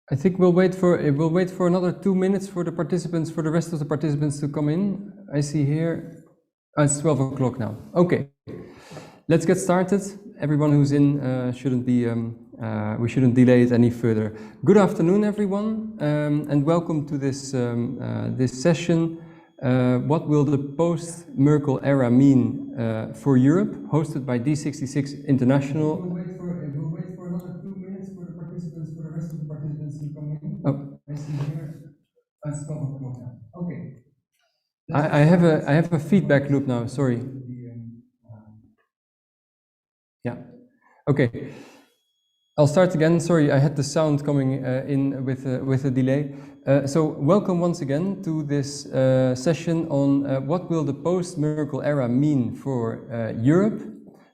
I think we'll wait for another 2 minutes for the rest of the participants to come in. I see here, it's 12 o'clock now. Okay, let's get started. Everyone who's in we shouldn't delay it any further. Good afternoon, everyone, and welcome to this session. What will the post-Merkel era mean for Europe? Hosted by D66 International. We'll wait for another 2 minutes for the rest of the participants to come in. Oh. I see here, it's 12 o'clock now. Okay. I have a feedback loop now. Sorry. Yeah. Okay. I'll start again. Sorry, I had the sound coming in with a delay. So welcome once again to this session on what will the post-Merkel era mean for Europe,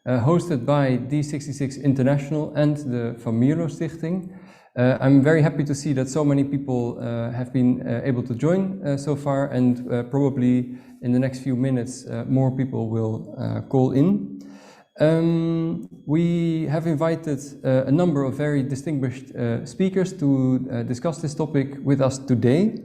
hosted by D66 International and the Mierlo Stichting. I'm very happy to see that so many people have been able to join so far, and probably in the next few minutes more people will call in. We have invited a number of very distinguished speakers to discuss this topic with us today.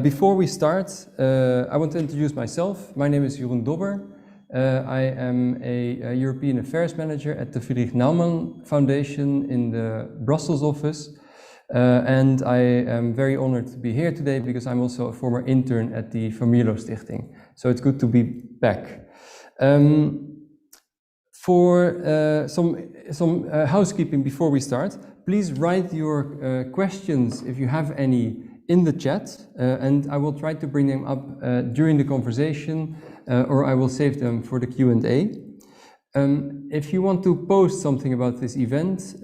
Before we start, I want to introduce myself. My name is Jeroen Dobber. I am a European Affairs Manager at the Friedrich Naumann Foundation in the Brussels office. And I am very honored to be here today because I'm also a former intern at the Mierlo Stichting. So it's good to be back. For some housekeeping before we start, please write your questions, if you have any, in the chat, and I will try to bring them up during the conversation, or I will save them for the Q&A. If you want to post something about this event,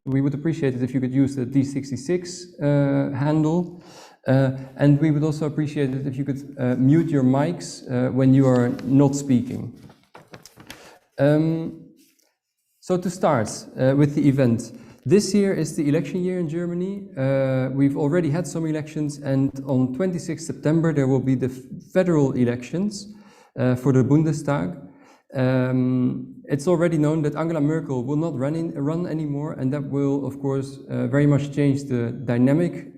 we would appreciate it if you could use the D66 handle, and we would also appreciate it if you could mute your mics when you are not speaking. So to start with the event, this year is the election year in Germany. We've already had some elections, and on 26 September there will be the federal elections for the Bundestag. It's already known that Angela Merkel will not run anymore, and that will, of course, very much change the dynamic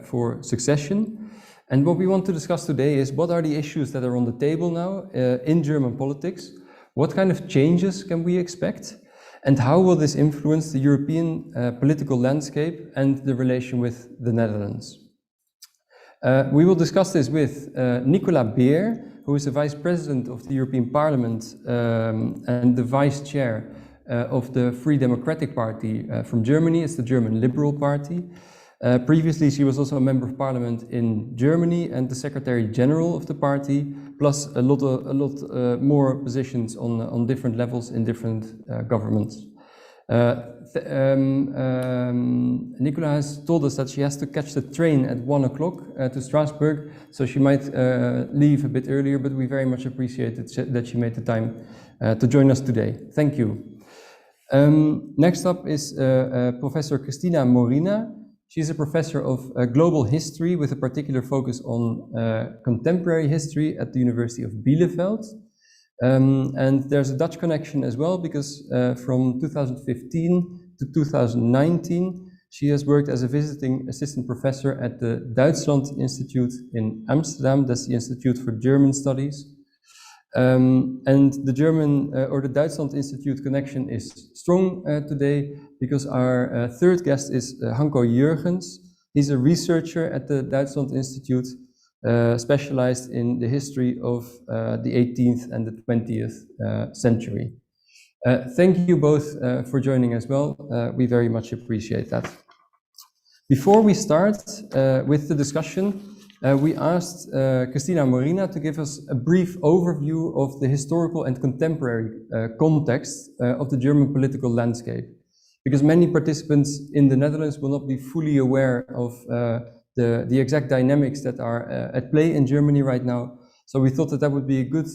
for succession. And what we want to discuss today is what are the issues that are on the table now in German politics. What kind of changes can we expect? And how will this influence the European political landscape and the relation with the Netherlands? We will discuss this with Nicola Beer, who is the Vice President of the European Parliament and the Vice Chair of the Free Democratic Party from Germany. It's the German Liberal Party. Previously, she was also a member of parliament in Germany and the Secretary General of the party, plus a lot more positions on different levels in different governments. Nicola has told us that she has to catch the train at 1 o'clock to Strasbourg, so she might leave a bit earlier, but we very much appreciate that she made the time to join us today. Thank you. Next up is Professor Cristina Morina. She's a professor of global history with a particular focus on contemporary history at the University of Bielefeld. And there's a Dutch connection as well, because from 2015 to 2019, she has worked as a visiting assistant professor at the Duitsland Institute in Amsterdam. That's the Institute for German Studies. And the German or the Duitsland Institute connection is strong today because our third guest is Hanko Jurgens. He's a researcher at the Duitsland Institute, specialized in the history of the 18th and the 20th century. Thank you both for joining as well. We very much appreciate that. Before we start with the discussion, we asked Cristina Morina to give us a brief overview of the historical and contemporary context of the German political landscape, because many participants in the Netherlands will not be fully aware of the exact dynamics that are at play in Germany right now. So we thought that would be a good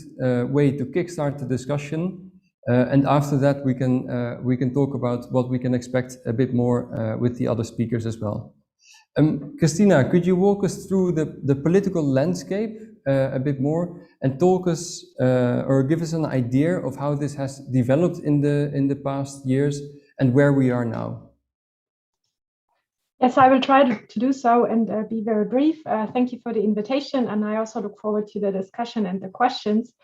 way to kickstart the discussion, and after that we can talk about what we can expect a bit more with the other speakers as well. Cristina, could you walk us through the political landscape a bit more and talk us or give us an idea of how this has developed in the past years and where we are now? Yes, I will try to do so and be very brief. Thank you for the invitation, and I also look forward to the discussion and the questions.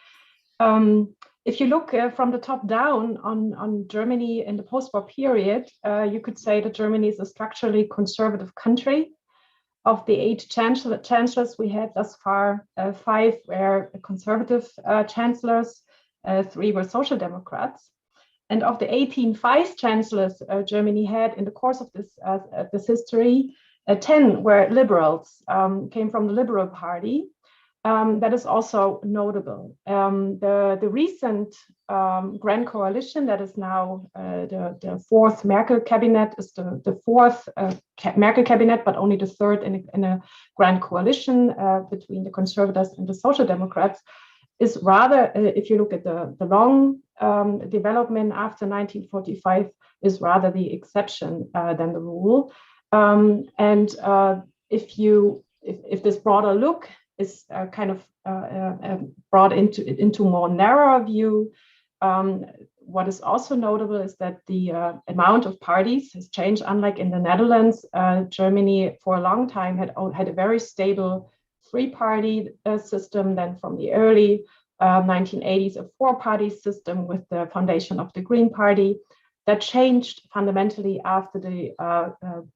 If you look from the top down on Germany in the post-war period, you could say that Germany is a structurally conservative country. Of the 8 chancellors we had thus far, 5 were conservative chancellors, 3 were social democrats. And of the 18 vice chancellors Germany had in the course of this history, 10 were liberals, came from the Liberal Party. That is also notable. The recent Grand Coalition, that is now the fourth Merkel cabinet, is the fourth Merkel cabinet, but only the third in a Grand Coalition between the Conservatives and the Social Democrats, is rather, if you look at the long development after 1945, is rather the exception than the rule. If this broader look is kind of brought into more narrower view, what is also notable is that the amount of parties has changed. Unlike in the Netherlands, Germany for a long time had a very stable 3-party system. Then from the early 1980s, a 4-party system with the foundation of the Green Party. That changed fundamentally after the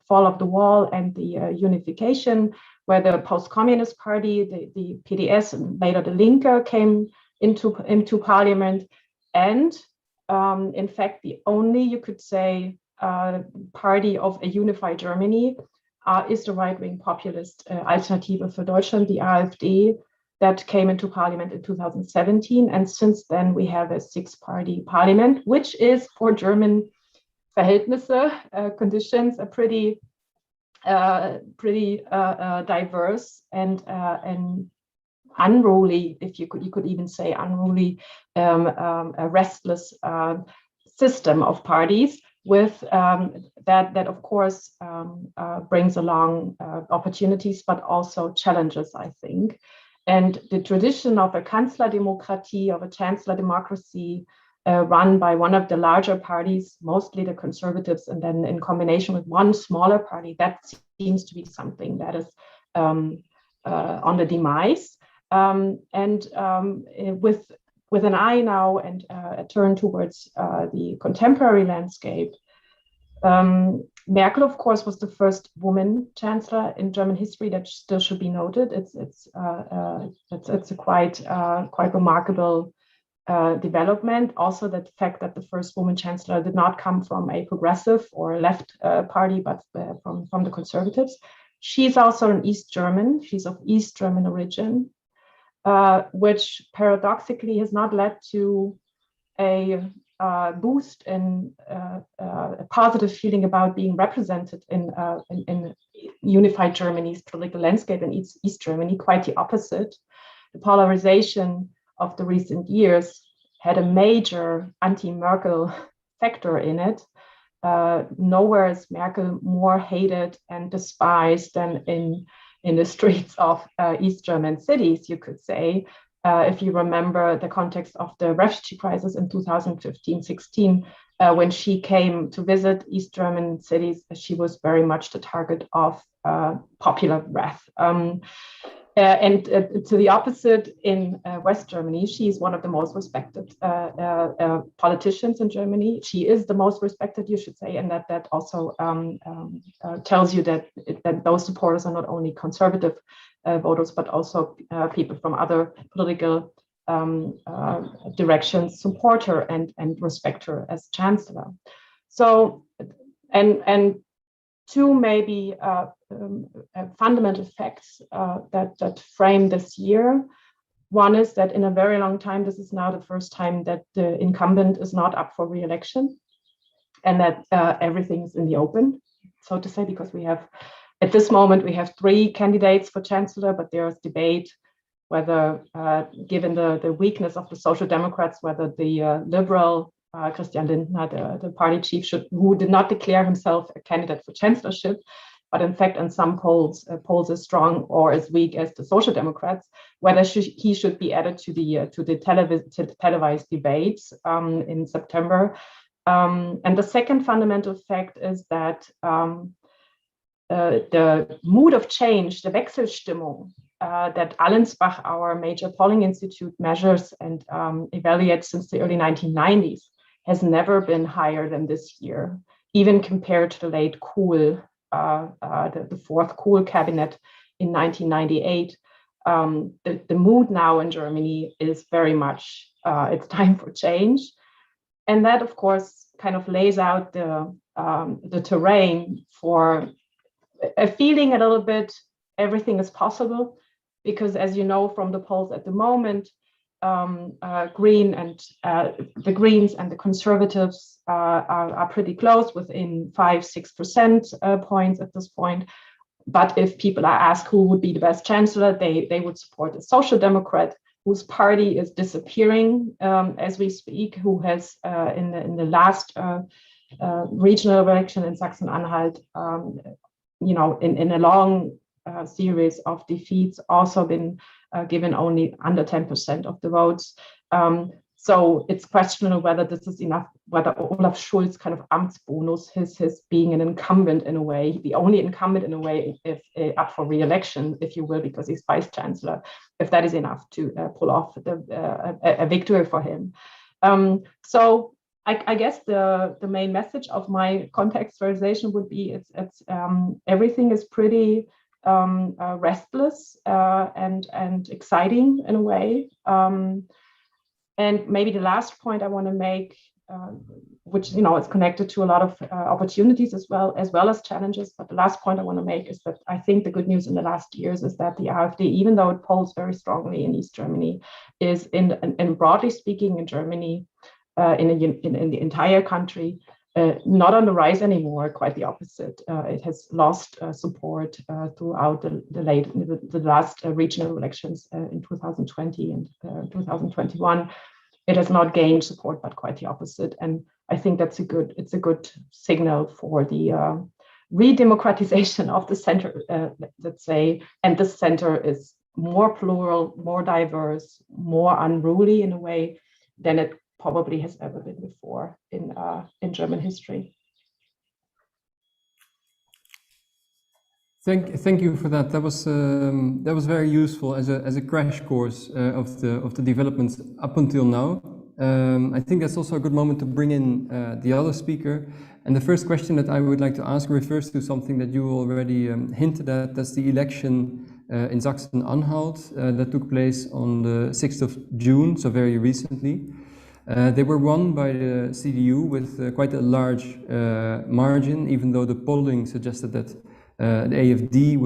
fall of the wall and the unification, where the post-communist party, the PDS, and later the Linke came into parliament. And in fact, the only, you could say, party of a unified Germany is the right-wing populist Alternative für Deutschland, the AfD, that came into parliament in 2017. And since then, we have a 6-party parliament, which is for German Verhältnisse conditions a pretty diverse and unruly, if you could even say unruly, a restless system of parties, with that of course brings along opportunities, but also challenges, I think. And the tradition of a Kanzlerdemokratie, of a chancellor democracy, run by one of the larger parties, mostly the Conservatives, and then in combination with one smaller party, that seems to be something that is on the demise. With an eye now and a turn towards the contemporary landscape, Merkel, of course, was the first woman chancellor in German history. That still should be noted. It's a quite remarkable development. Also, the fact that the first woman chancellor did not come from a progressive or left party, but from the Conservatives. She's also an East German. She's of East German origin, which paradoxically has not led to a boost in a positive feeling about being represented in unified Germany's political landscape in East Germany. Quite the opposite. The polarization of the recent years had a major anti-Merkel factor in it. Nowhere is Merkel more hated and despised than in the streets of East German cities, you could say. If you remember the context of the refugee crisis in 2015-16, when she came to visit East German cities, she was very much the target of popular wrath. And to the opposite, in West Germany, she is one of the most respected politicians in Germany. She is the most respected, you should say, and that also tells you that those supporters are not only conservative voters, but also people from other political directions support her and respect her as chancellor. So, and two maybe fundamental facts that frame this year. One is that in a very long time, this is now the first time that the incumbent is not up for re-election, and that everything is in the open, so to say, because we have, at this moment, we have 3 candidates for chancellor, but there is debate whether, given the weakness of the Social Democrats, whether the liberal Christian Lindner, the party chief, who did not declare himself a candidate for chancellorship, but in fact, in some polls as strong or as weak as the Social Democrats, whether he should be added to the televised debates in September. And the second fundamental fact is that the mood of change, the Wechselstimmung, that Allensbach, our major polling institute, measures and evaluates since the early 1990s, has never been higher than this year, even compared to the late Kohl, the fourth Kohl cabinet in 1998. The mood now in Germany is very much, it's time for change. And that, of course, kind of lays out the terrain for a feeling a little bit everything is possible, because as you know from the polls at the moment, the Greens and the Conservatives are pretty close, within 5-6% points at this point. But if people are asked who would be the best chancellor, they would support a social democrat whose party is disappearing as we speak, who has in the last regional election in Saksen-Anhalt, in a long series of defeats, also been given only under 10% of the votes. So it's questionable whether this is enough, whether Olaf Scholz kind of Amtsbonus, his being an incumbent in a way, the only incumbent in a way, if up for re-election, if you will, because he's vice chancellor, if that is enough to pull off a victory for him. So I guess the main message of my contextualization would be it's everything is pretty restless and exciting in a way. And maybe the last point I want to make, which is connected to a lot of opportunities as well as challenges. But the last point I want to make is that I think the good news in the last years is that the AfD, even though it polls very strongly in East Germany, is in broadly speaking in Germany, in the entire country, not on the rise anymore. Quite the opposite. It has lost support throughout the last regional elections in 2020 and 2021. It has not gained support, but quite the opposite. And I think it's a good signal for the re-democratization of the center, let's say. And the center is more plural, more diverse, more unruly in a way than it probably has ever been before in German history. Thank you for that. That was very useful as a crash course of the developments up until now. I think that's also a good moment to bring in the other speaker. And the first question that I would like to ask refers to something that you already hinted at. That's the election in Saksen-Anhalt that took place on the 6th of June, so very recently. They were won by the CDU with quite a large margin, even though the polling suggested that the AfD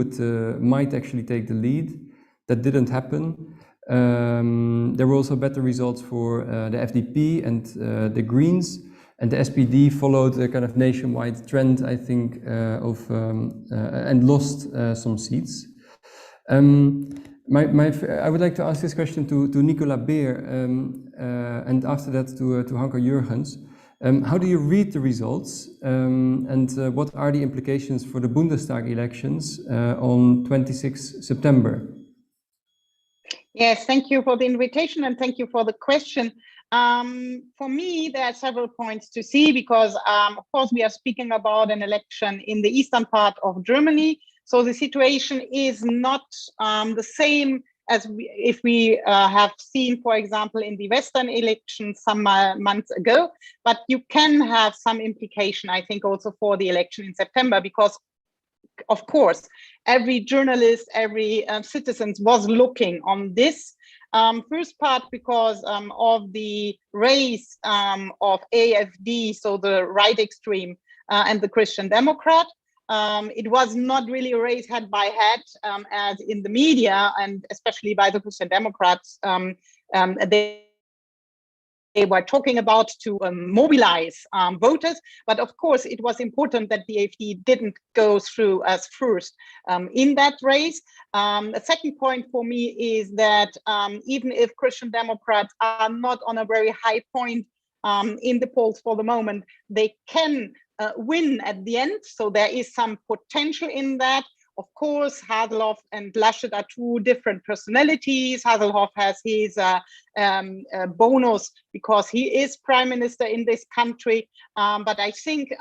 might actually take the lead. That didn't happen. There were also better results for the FDP and the Greens, and the SPD followed a kind of nationwide trend, I think, and lost some seats. I would like to ask this question to Nicola Beer, and after that to Hanke Jurgens. How do you read the results, and what are the implications for the Bundestag elections on 26 September? Yes, thank you for the invitation and thank you for the question. For me, there are several points to see because, of course, we are speaking about an election in the eastern part of Germany. So the situation is not the same as if we have seen, for example, in the Western elections some months ago. But you can have some implication, I think, also for the election in September, because, of course, every journalist, every citizen was looking on this. First part because of the race of AfD, so the right extreme, and the Christian Democrat. It was not really a race head by head as in the media, and especially by the Christian Democrats. They were talking about to mobilize voters, but of course it was important that the AfD didn't go through as first in that race. A second point for me is that even if Christian Democrats are not on a very high point in the polls for the moment, they can win at the end. So there is some potential in that. Of course, Haseloff and Laschet are two different personalities. Haseloff has his bonus because he is prime minister in this country. But I think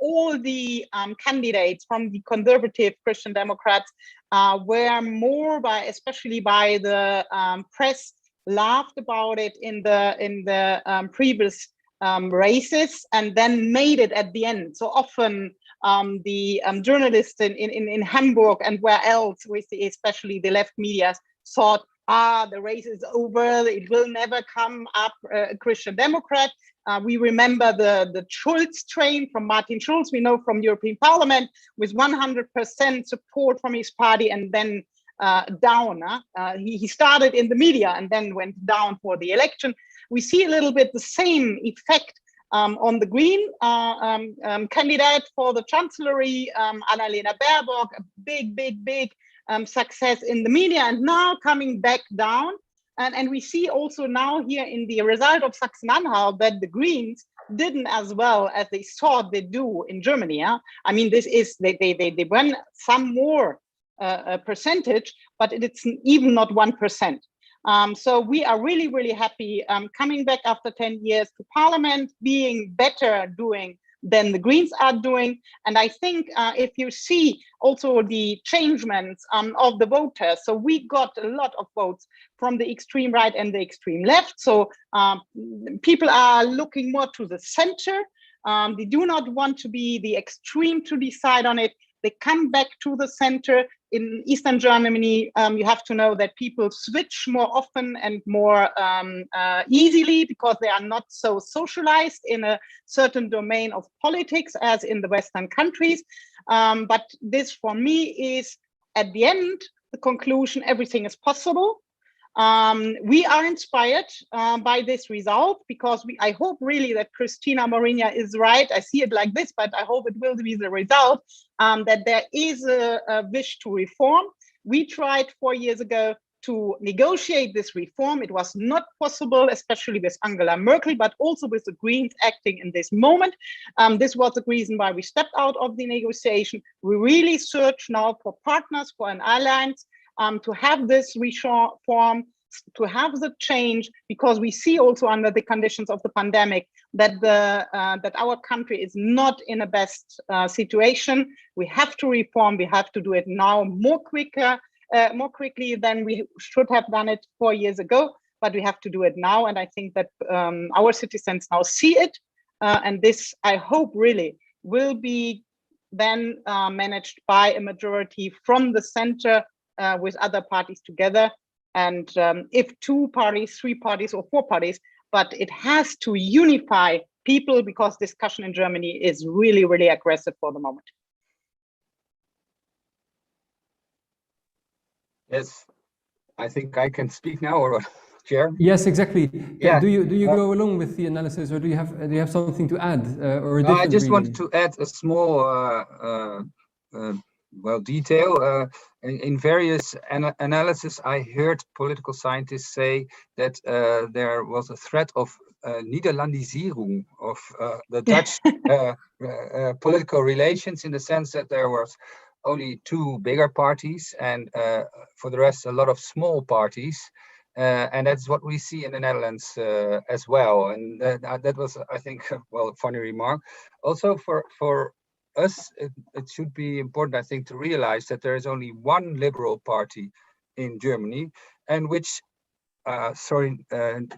all the candidates from the conservative Christian Democrats were more especially by the press, laughed about it in the previous races, and then made it at the end. So often the journalists in Hamburg and where else, with especially the left media, thought, the race is over, it will never come up a Christian Democrat. We remember the Schulz train from Martin Schulz, we know from European Parliament, with 100% support from his party, and then down. He started in the media and then went down for the election. We see a little bit the same effect on the Green candidate for the chancellery, Annalena Baerbock, a big success in the media, and now coming back down. And we see also now here in the result of Saksen-Anhalt that the Greens didn't as well as they thought they do in Germany. Yeah? I mean, this is, they won some more percentage, but it's even not 1%. So we are really happy coming back after 10 years to Parliament, being better doing than the Greens are doing. And I think if you see also the changements of the voters, so we got a lot of votes from the extreme right and the extreme left. So people are looking more to the center. They do not want to be the extreme to decide on it. They come back to the center. In Eastern Germany, you have to know that people switch more often and more easily because they are not so socialized in a certain domain of politics as in the Western countries. But this, for me, is at the end, the conclusion, everything is possible. We are inspired by this result because I hope really that Christina Mourinho is right. I see it like this, but I hope it will be the result, that there is a wish to reform. We tried 4 years ago to negotiate this reform. It was not possible, especially with Angela Merkel, but also with the Greens acting in this moment. This was the reason why we stepped out of the negotiation. We really search now for partners, for an alliance, to have this reform, to have the change, because we see also under the conditions of the pandemic that that our country is not in a best situation. We have to reform. We have to do it now more quickly than we should have done it 4 years ago. But we have to do it now, and I think that our citizens now see it, and this, I hope, really will be then managed by a majority from the center. With other parties together, and if 2 parties, 3 parties, or 4 parties, but it has to unify people because discussion in Germany is really aggressive for the moment. Yes, I think I can speak now, or Chair? Yes, exactly. Yeah. Do you go along with the analysis, or do you have something to add, or a different I just reading? wanted to add a small detail. In various analysis, I heard political scientists say that there was a threat of Niederlandisierung of the Dutch political relations, in the sense that there was only 2 bigger parties and for the rest a lot of small parties. And that's what we see in the Netherlands as well. And that was, I think, well, a funny remark. Also for us, it should be important, I think, to realize that there is only one liberal party in Germany, and which, sorry,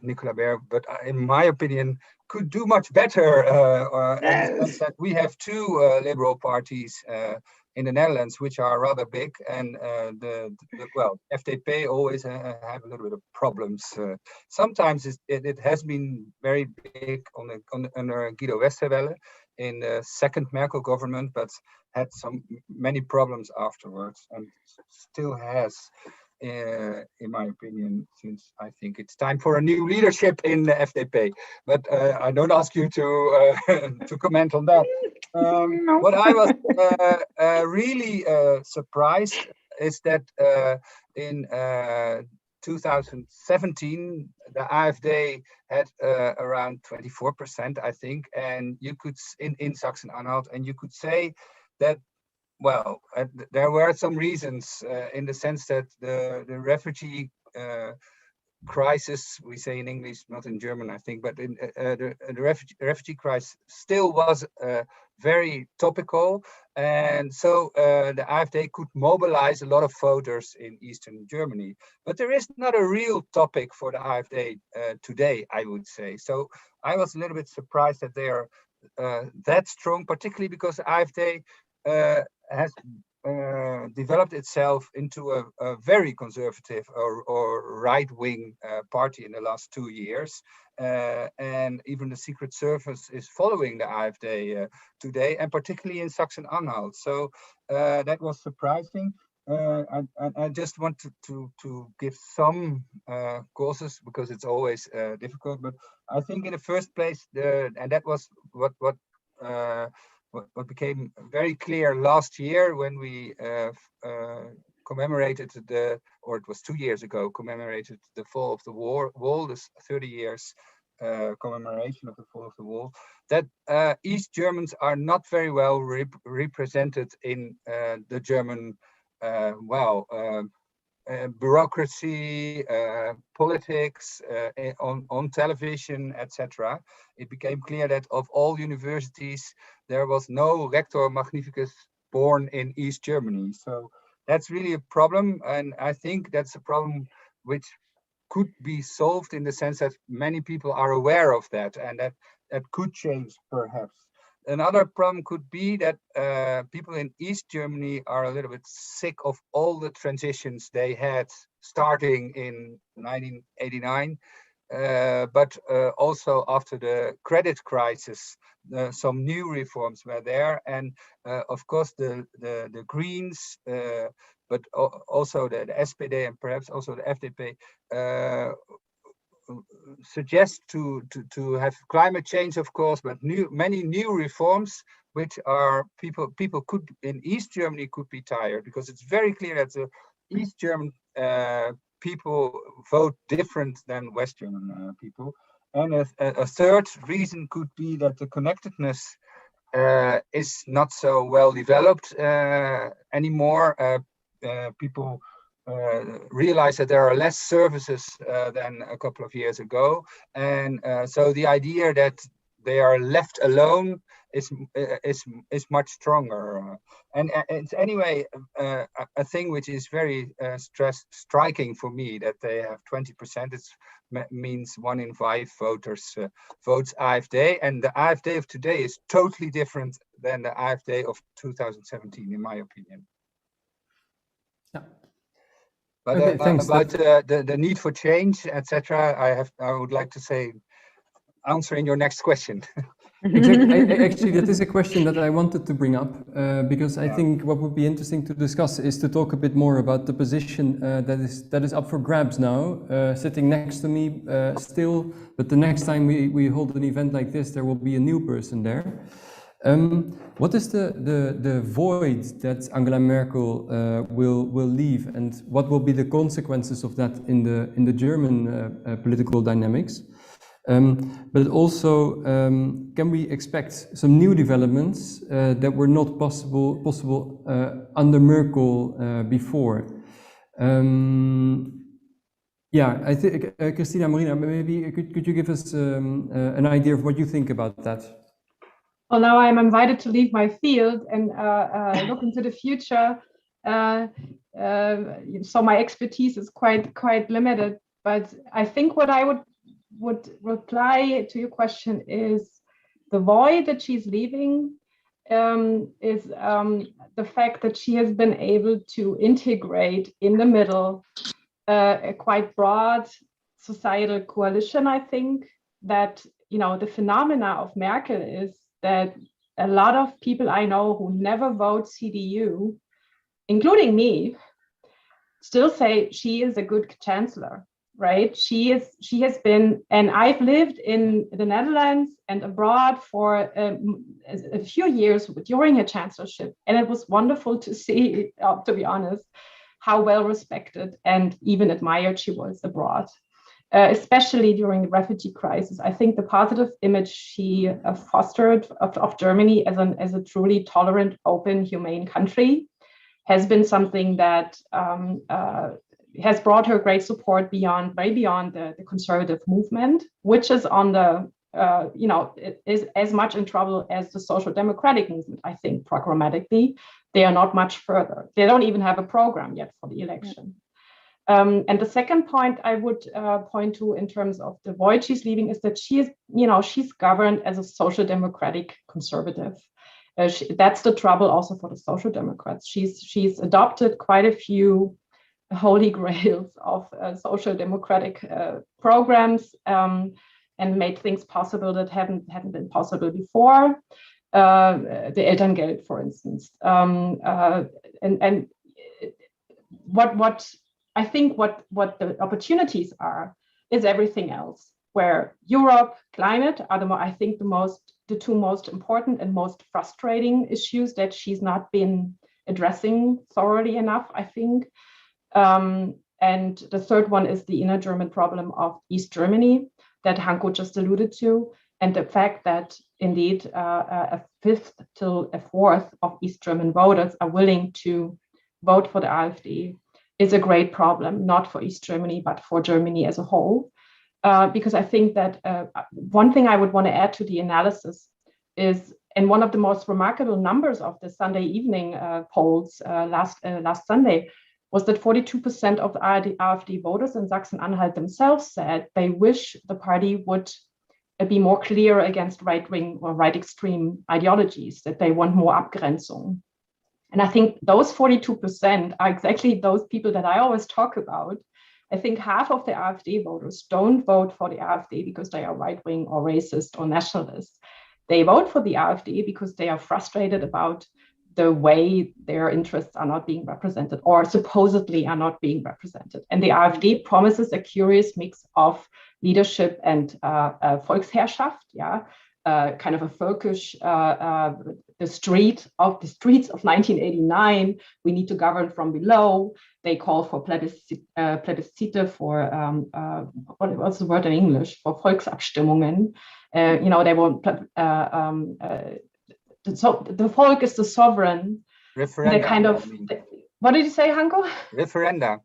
Nicola Beer, but in my opinion, could do much better. In the sense that we have 2 liberal parties in the Netherlands, which are rather big, and well, FDP always have a little bit of problems. Sometimes it has been very big under Guido Westerwelle in the second Merkel government, but had many problems afterwards, and still has, in my opinion, since I think it's time for a new leadership in the FDP. But I don't ask you to to comment on that. What I was really surprised is that in 2017, the AfD had around 24%, I think, and you could in Saksen-Anhalt, and you could say that, well, there were some reasons in the sense that the refugee crisis, we say in English, not in German, I think, but in the refugee crisis still was very topical. And so the AfD could mobilize a lot of voters in Eastern Germany. But there is not a real topic for the AfD today, I would say. So I was a little bit surprised that they are that strong, particularly because the AfD has developed itself into a very conservative or right-wing party in the last 2 years. And even the Secret Service is following the AfD today, and particularly in Saksen-Anhalt. So that was surprising. I just wanted to give some causes, because it's always difficult. But I think in the first place, and that was what became very clear last year when we commemorated or it was 2 years ago, commemorated the fall of the wall, this 30 years commemoration of the fall of the wall, that East Germans are not very well represented in the German bureaucracy, politics, on television, etc. It became clear that of all universities, there was no rector magnificus born in East Germany. So that's really a problem, and I think that's a problem which could be solved in the sense that many people are aware of that, and that could change perhaps. Another problem could be that people in East Germany are a little bit sick of all the transitions they had starting in 1989, but also after the credit crisis, some new reforms were there, and of course the Greens, but also the SPD and perhaps also the FDP suggest to have climate change, of course, but many new reforms which are people could in East Germany could be tired, because it's very clear that the East German people vote different than West German people. And a third reason could be that the connectedness is not so well developed anymore. People realize that there are less services than a couple of years ago, and so the idea that they are left alone is much stronger. And it's anyway a thing which is very striking for me, that they have 20%. It means 1 in 5 voters votes AfD, and the AfD of today is totally different than the AfD of 2017, in my opinion. Yeah. But okay, thanks. about the need for change, etc., I would like to say, answering your next question. Exactly. Actually, that is a question that I wanted to bring up, because I think what would be interesting to discuss is to talk a bit more about the position that is up for grabs now, sitting next to me still, but the next time we hold an event like this, there will be a new person there. What is the void that Angela Merkel will leave, and what will be the consequences of that in the German political dynamics? But also, can we expect some new developments that were not possible under Merkel before? Yeah, I think Christina, Marina, maybe could you give us an idea of what you think about that? Well, now I'm invited to leave my field and look into the future. So my expertise is quite limited. But I think what I would reply to your question is the void that she's leaving is the fact that she has been able to integrate in the middle a quite broad societal coalition. I think that, you know, the phenomena of Merkel is that a lot of people I know who never vote CDU, including me, still say she is a good chancellor, right? She has been, and I've lived in the Netherlands and abroad for a few years during her chancellorship, and it was wonderful to see, to be honest, how well respected and even admired she was abroad. Especially during the refugee crisis. I think the positive image she fostered of Germany as a truly tolerant, open, humane country has been something that has brought her great support way beyond the conservative movement, which is on the you know, is as much in trouble as the social democratic movement. I think programmatically, they are not much further. They don't even have a program yet for the election. And the second point I would point to in terms of the void she's leaving is that she is, you know, she's governed as a social democratic conservative. That's the trouble also for the social democrats. She's adopted quite a few holy grails of social democratic programs and made things possible that hadn't been possible before. The Elterngeld, for instance, and what I think what the opportunities are is everything else, where Europe, climate are the two most important and most frustrating issues that she's not been addressing thoroughly enough, I think. And the third one is the inner German problem of East Germany that Hanko just alluded to, and the fact that indeed a fifth till a fourth of East German voters are willing to vote for the AfD is a great problem, not for East Germany, but for Germany as a whole. Because I think that one thing I would want to add to the analysis is, and one of the most remarkable numbers of the Sunday evening polls last Sunday was that 42% of the AfD voters in Saksen-Anhalt themselves said they wish the party would be more clear against right-wing or right extreme ideologies, that they want more Abgrenzung. And I think those 42% are exactly those people that I always talk about. I think half of the AfD voters don't vote for the AfD because they are right-wing or racist or nationalist. They vote for the AfD because they are frustrated about the way their interests are not being represented or supposedly are not being represented. And the AfD promises a curious mix of leadership and Volksherrschaft, kind of a Völkisch, the streets of 1989. We need to govern from below. They call for plebiscite, for what's the word in English, for Volksabstimmungen. You know, they want so the Volk is the sovereign. Referenda. Kind of. What did you say, Hanko? Referenda.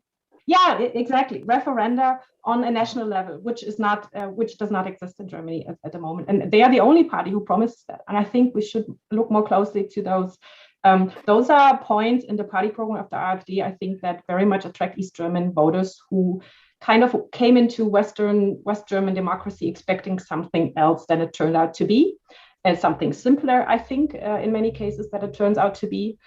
Yeah, exactly. Referenda on a national level, which does not exist in Germany at the moment. And they are the only party who promises that. And I think we should look more closely to those. Those are points in the party program of the AfD, I think, that very much attract East German voters who kind of came into West German democracy expecting something else than it turned out to be, and something simpler, I think, in many cases, that it turns out to be.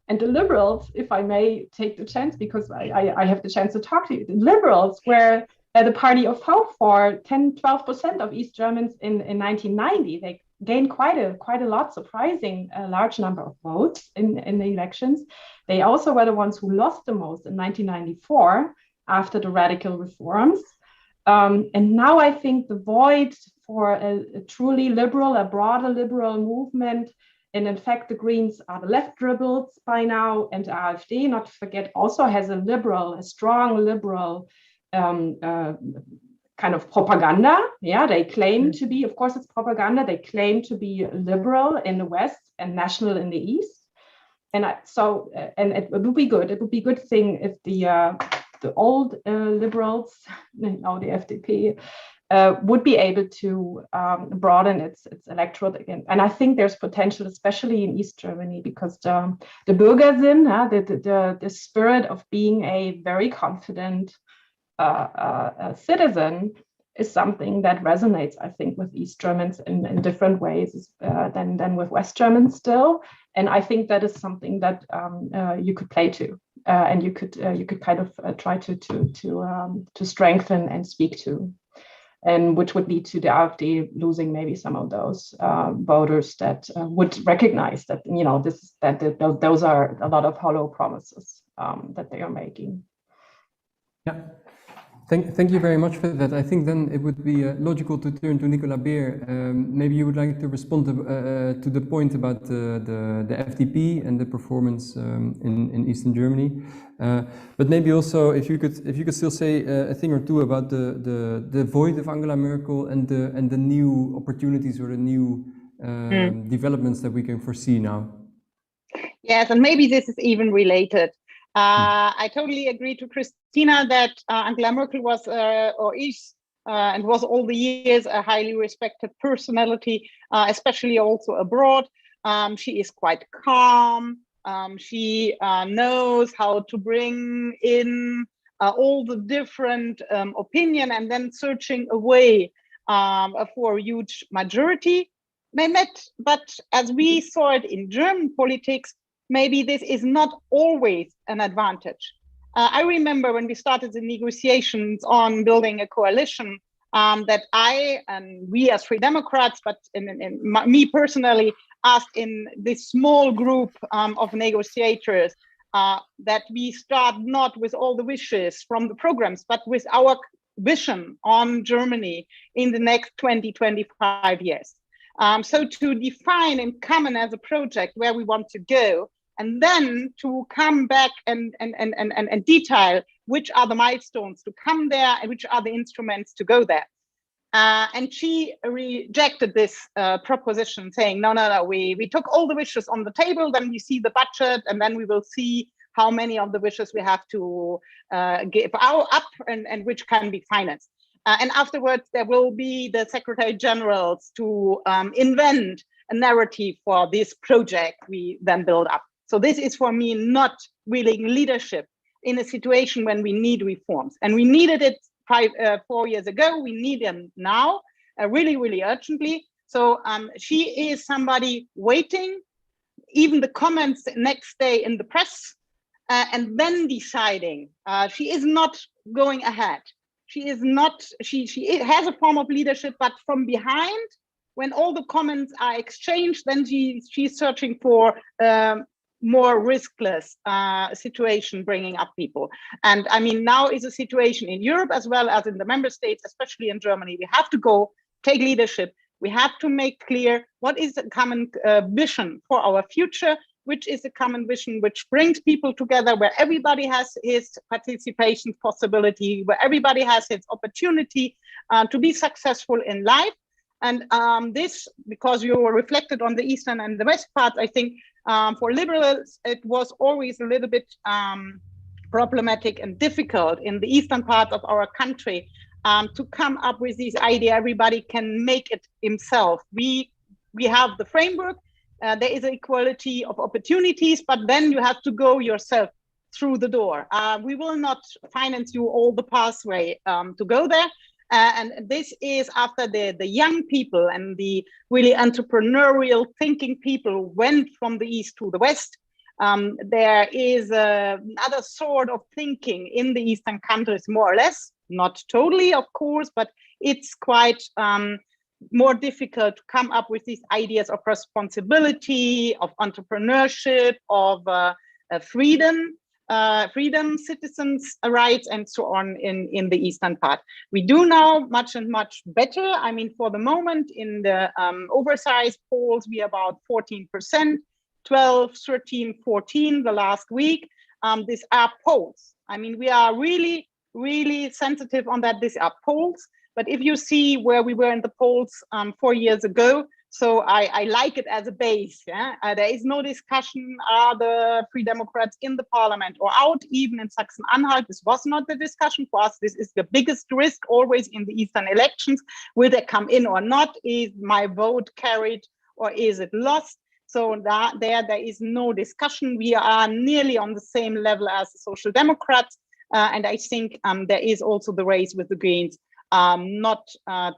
And the liberals, if I may take the chance, because I have the chance to talk to you, the liberals were the party of hope for 10-12% of East Germans in 1990. They gained quite a lot, surprising large number of votes in the elections. They also were the ones who lost the most in 1994 after the radical reforms. And now I think the void for a truly liberal, a broader liberal movement, and in fact, the Greens are the left dribbles by now, and the AfD, not to forget, also has a strong liberal kind of propaganda. Yeah, they claim to be, of course, it's propaganda. They claim to be liberal in the West and national in the East. And it would be good. It would be a good thing if the old liberals, now the FDP, would be able to broaden its electorate again. And I think there's potential, especially in East Germany, because the Bürgersinn, the spirit of being a very confident citizen, is something that resonates, I think, with East Germans in different ways than with West Germans still. And I think that is something that you could play to, and you could kind of try to strengthen and speak to. And which would lead to the AfD losing maybe some of those voters that would recognize that, you know, those are a lot of hollow promises that they are making. Yeah, thank you very much for that. I think then it would be logical to turn to Nicola Beer. Maybe you would like to respond to the point about the FDP and the performance in Eastern Germany. But maybe also if you could still say a thing or two about the void of Angela Merkel and the new opportunities or the new developments that we can foresee now. Yes, and maybe this is even related. I totally agree to Christina that Angela Merkel was or is and was all the years a highly respected personality, especially also abroad. She is quite calm. She knows how to bring in all the different opinion and then searching a way for a huge majority. But as we saw it in German politics, maybe this is not always an advantage. I remember when we started the negotiations on building a coalition, that I and we as Free Democrats, but me personally, asked in this small group of negotiators that we start not with all the wishes from the programs, but with our vision on Germany in the next 20-25 years. So to define in common as a project where we want to go, and then to come back and detail which are the milestones to come there and which are the instruments to go there. And she rejected this proposition, saying, no, we took all the wishes on the table, then we see the budget, and then we will see how many of the wishes we have to give up and which can be financed. And afterwards, there will be the Secretary Generals to invent a narrative for this project we then build up. So this is for me not willing leadership in a situation when we need reforms. And we needed it 4 years ago, we need them now, really, really urgently. So she is somebody waiting, even the comments next day in the press, and then deciding. She is not going ahead. She is not, she has a form of leadership, but from behind, when all the comments are exchanged, then she's searching for more riskless situation, bringing up people. And I mean, now is a situation in Europe as well as in the member states, especially in Germany. We have to go take leadership. We have to make clear what is the common vision for our future, which is a common vision which brings people together, where everybody has his participation possibility, where everybody has its opportunity to be successful in life. And this, because you reflected on the Eastern and the West part, I think for liberals, it was always a little bit problematic and difficult in the Eastern part of our country to come up with this idea. Everybody can make it himself. We have the framework. There is an equality of opportunities, but then you have to go yourself through the door. We will not finance you all the pathway to go there. And this is after the young people and the really entrepreneurial thinking people went from the East to the West. There is another sort of thinking in the Eastern countries, more or less, not totally, of course, but it's quite more difficult to come up with these ideas of responsibility, of entrepreneurship, of freedom, citizens' rights, and so on in the Eastern part. We do now much better. I mean, for the moment, in the oversized polls, we are about 14%, 12, 13, 14 the last week. These are polls. I mean, we are really, really sensitive on that. These are polls. But if you see where we were in the polls 4 years ago, so I like it as a base. Yeah? There is no discussion, are the Free Democrats in the parliament or out, even in Saksen-Anhalt. This was not the discussion for us. This is the biggest risk always in the Eastern elections. Will they come in or not? Is my vote carried or is it lost? So there is no discussion. We are nearly on the same level as the Social Democrats. And I think there is also the race with the Greens. Not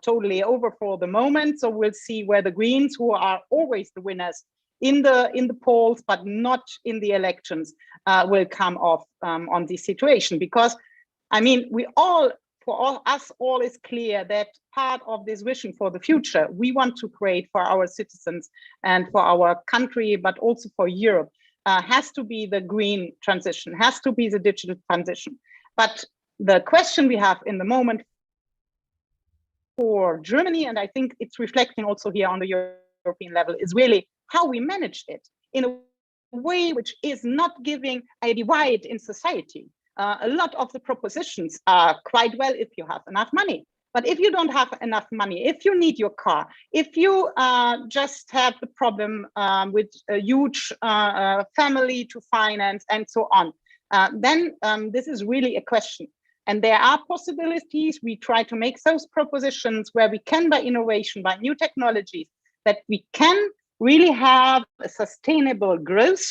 totally over for the moment. So we'll see where the Greens, who are always the winners in the polls, but not in the elections, will come off on this situation. Because, I mean, us all is clear that part of this vision for the future we want to create for our citizens and for our country, but also for Europe, has to be the green transition, has to be the digital transition. But the question we have in the moment for Germany, and I think it's reflecting also here on the European level, is really how we manage it in a way which is not giving a divide in society. A lot of the propositions are quite well if you have enough money. But if you don't have enough money, if you need your car, if you just have the problem with a huge family to finance and so on, then this is really a question. And there are possibilities. We try to make those propositions where we can, by innovation, by new technologies, that we can really have a sustainable growth.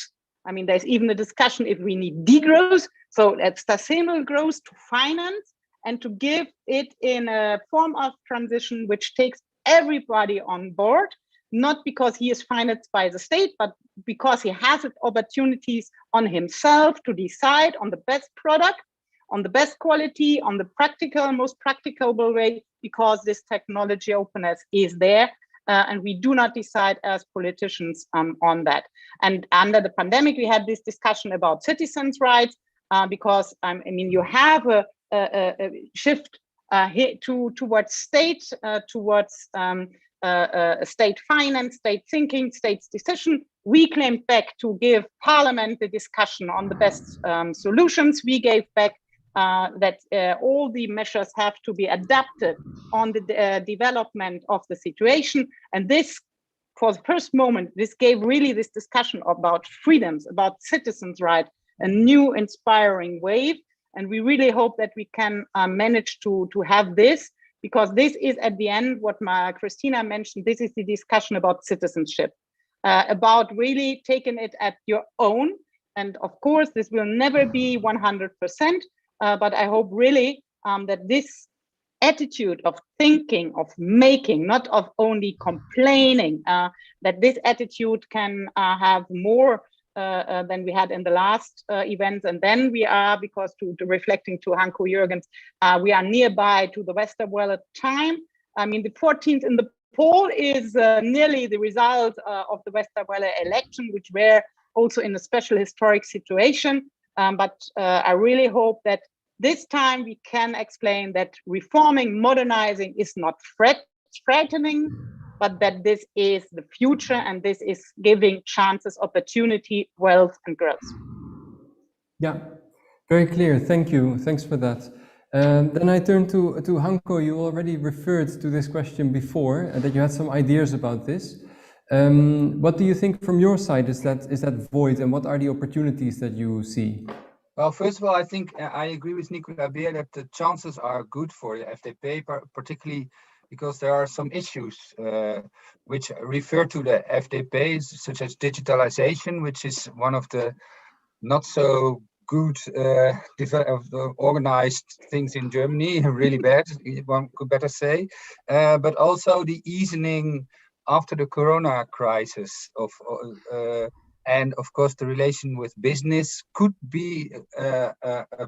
I mean, there's even a discussion if we need degrowth. So that's sustainable growth to finance and to give it in a form of transition which takes everybody on board, not because he is financed by the state, but because he has opportunities on himself to decide on the best product, on the best quality, on the practical, most practicable way, because this technology openness is there. And we do not decide as politicians on that. And under the pandemic, we had this discussion about citizens' rights, because I mean, you have a shift towards state, towards state finance, state thinking, state's decision. We claimed back to give Parliament the discussion on the best solutions. We gave back that all the measures have to be adapted on the development of the situation. And this, for the first moment, this gave really this discussion about freedoms, about citizens' rights, a new inspiring wave. And we really hope that we can manage to have this, because this is at the end what Christina mentioned. This is the discussion about citizenship, about really taking it at your own. And of course, this will never be 100%. But I hope really that this attitude of thinking, of making, not of only complaining, that this attitude can have more than we had in the last events. And then we are, because to reflecting to Hanko Jürgens, we are nearby to the Westerwelle time. I mean, the 14th in the poll is nearly the result of the Westerwelle election, which were also in a special historic situation. But I really hope that this time we can explain that reforming, modernizing is not threatening, but that this is the future and this is giving chances, opportunity, wealth, and growth. Yeah, very clear. Thank you. Thanks for that. Then I turn to Hanko. You already referred to this question before, that you had some ideas about this. What do you think from your side is that void, and what are the opportunities that you see? Well, first of all, I think I agree with Nicola Beer that the chances are good for the FDP, particularly because there are some issues which refer to the FDP, such as digitalization, which is one of the not so good organized things in Germany, really bad, one could better say, but also the easing after the Corona crisis and of course, the relation with business could be a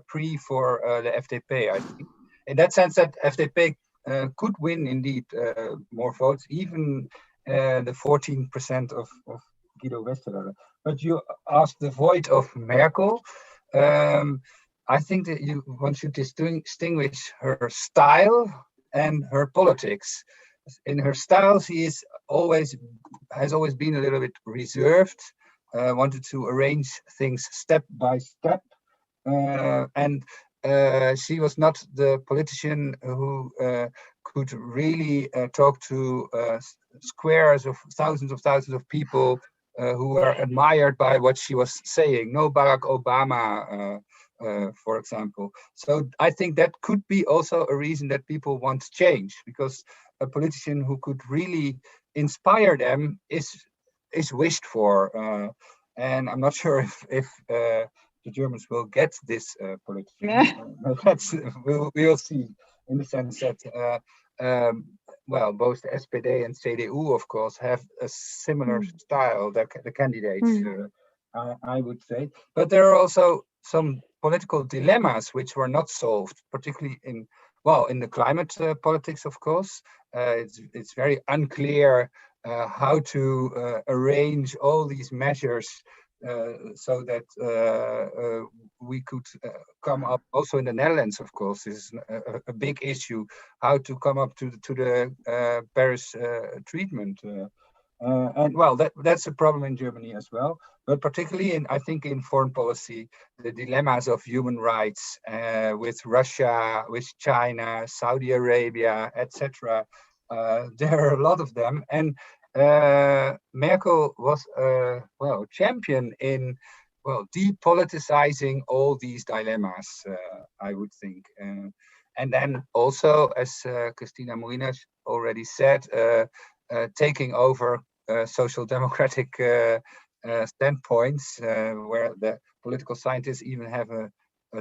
pre for the FDP, I think. In that sense, that FDP could win indeed more votes, even the 14% of Guido Westerwelle. But you asked the void of Merkel. I think that one should distinguish her style and her politics. In her style, she has always been a little bit reserved. Wanted to arrange things step by step, and she was not the politician who could really talk to squares of thousands of people who were admired by what she was saying. No Barack Obama, for example. So I think that could be also a reason that people want change, because a politician who could really inspire them is wished for, and I'm not sure if the Germans will get this politician. We'll see, in the sense that well, both the SPD and CDU, of course, have a similar style, the candidates, I would say. But there are also some political dilemmas which were not solved, particularly in the climate politics, of course. It's very unclear how to arrange all these measures so that we could come up, also in the Netherlands, of course, is a big issue, how to come up to the Paris treatment. And well, that's a problem in Germany as well, but particularly I think in foreign policy, the dilemmas of human rights with Russia, with China, Saudi Arabia, etc. There are a lot of them, and Merkel was champion in well, depoliticizing all these dilemmas, I would think. And then also, as Christina Morinas already said, taking over social democratic standpoints, where the political scientists even have a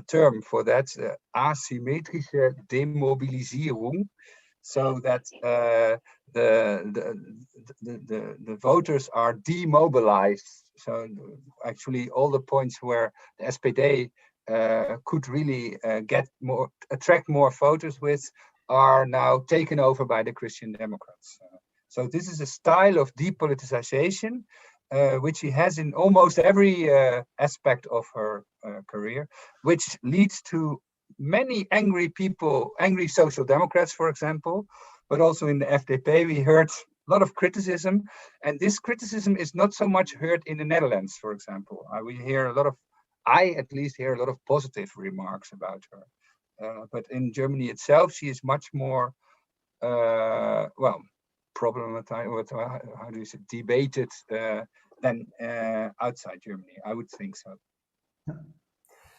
term for that, asymmetrische Demobilisierung, so that the voters are demobilized. So actually, all the points where the SPD could really attract more voters with are now taken over by the Christian Democrats. So this is a style of depoliticization, which she has in almost every aspect of her career, which leads to many angry people, angry social democrats, for example, but also in the FDP, we heard a lot of criticism. And this criticism is not so much heard in the Netherlands, for example. I at least hear a lot of positive remarks about her. But in Germany itself, she is much more, well, problematized, how do you say, debated than outside Germany. I would think so.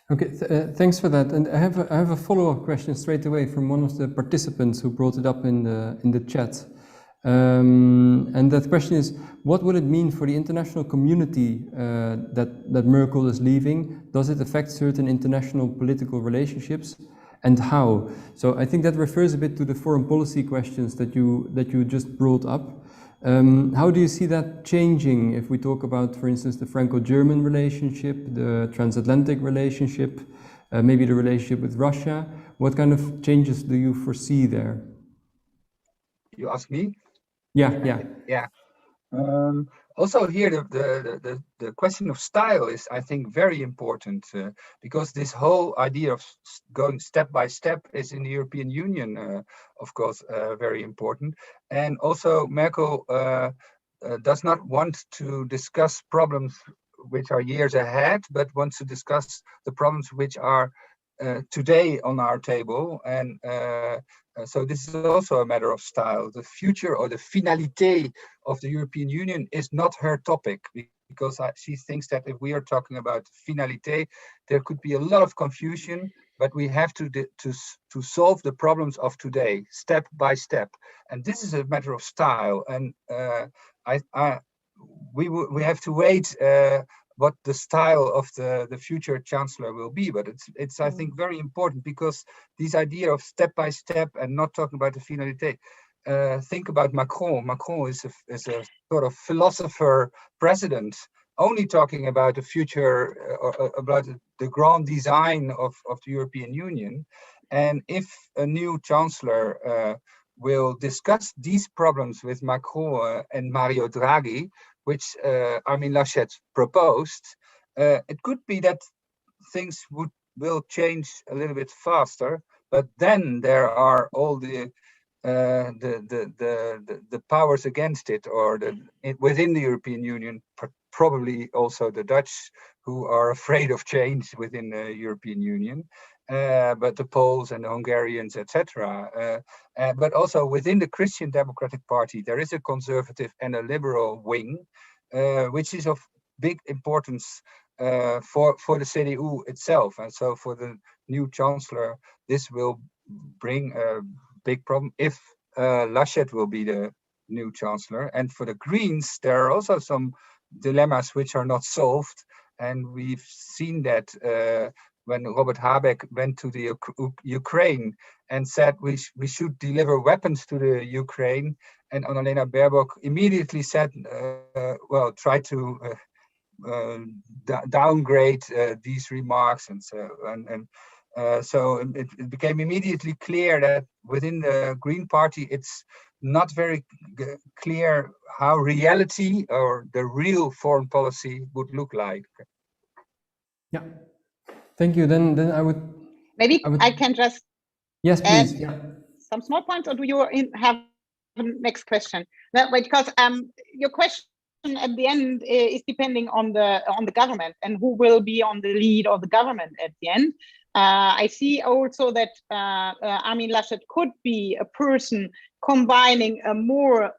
Okay, thanks for that. And I have a follow-up question straight away from one of the participants who brought it up in the chat. And that question is, what would it mean for the international community that Merkel is leaving? Does it affect certain international political relationships, and how? So I think that refers a bit to the foreign policy questions that you just brought up. How do you see that changing if we talk about, for instance, the Franco-German relationship, the transatlantic relationship, maybe the relationship with Russia? What kind of changes do you foresee there? You ask me? Yeah. Also here, the question of style is, I think, very important because this whole idea of going step by step is in the European Union, of course, very important. And also Merkel does not want to discuss problems which are years ahead, but wants to discuss the problems which are today on our table. And so this is also a matter of style. The future or the finalité of the European Union is not her topic, because she thinks that if we are talking about finalité, there could be a lot of confusion, but we have to solve the problems of today, step by step. And this is a matter of style. And we have to wait what the style of the future chancellor will be, but it's I think very important, because this idea of step by step and not talking about the finalité. Think about Macron. Macron is a sort of philosopher president, only talking about the future, about the grand design of the European Union. And if a new chancellor will discuss these problems with Macron and Mario Draghi, which Armin Laschet proposed, it could be that things will change a little bit faster. But then there are all the powers against it, or within the European Union, probably also the Dutch, who are afraid of change within the European Union. But the Poles and the Hungarians, etc. But also within the Christian Democratic Party, there is a conservative and a liberal wing, which is of big importance for the CDU itself. And so for the new chancellor, this will bring a big problem if Laschet will be the new chancellor. And for the Greens, there are also some dilemmas which are not solved. And we've seen that when Robert Habeck went to the Ukraine and said we should deliver weapons to the Ukraine, and Annalena Baerbock immediately said, well, try to downgrade these remarks. And so it became immediately clear that within the Green Party, it's not very clear how reality or the real foreign policy would look like. Yeah. Thank you. Then I would... I can just yes, please. Yeah. Some small points, or do you have a next question? No, because your question at the end is depending on the government and who will be on the lead of the government at the end. I see also that Armin Laschet could be a person combining a more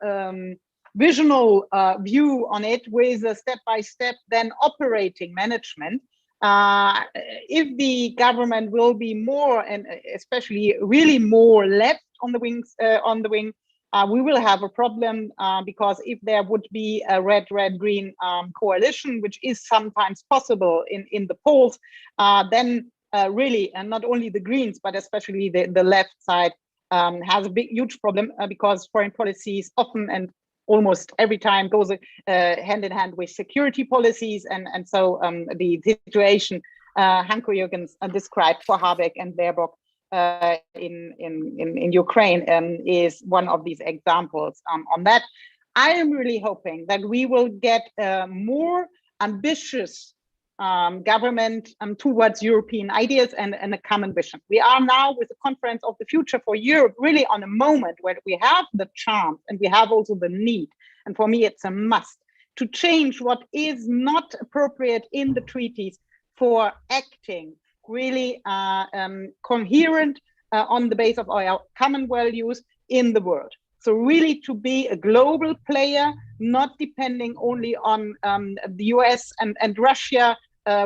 visional view on it with a step-by-step then operating management. If the government will be more, and especially really more left on the wing, we will have a problem because if there would be a red-green coalition, which is sometimes possible in the polls, then really, and not only the Greens, but especially the left side has a huge problem because foreign policies often and almost every time goes hand in hand with security policies, and so the situation Hanko Jürgens described for Habeck and Baerbock in Ukraine is one of these examples on that. I am really hoping that we will get a more ambitious government towards European ideas and a common vision. We are now with the Conference of the Future for Europe really on a moment where we have the chance and we have also the need, and for me it's a must, to change what is not appropriate in the treaties for acting really coherent on the base of our common values in the world. So really to be a global player, not depending only on the US and Russia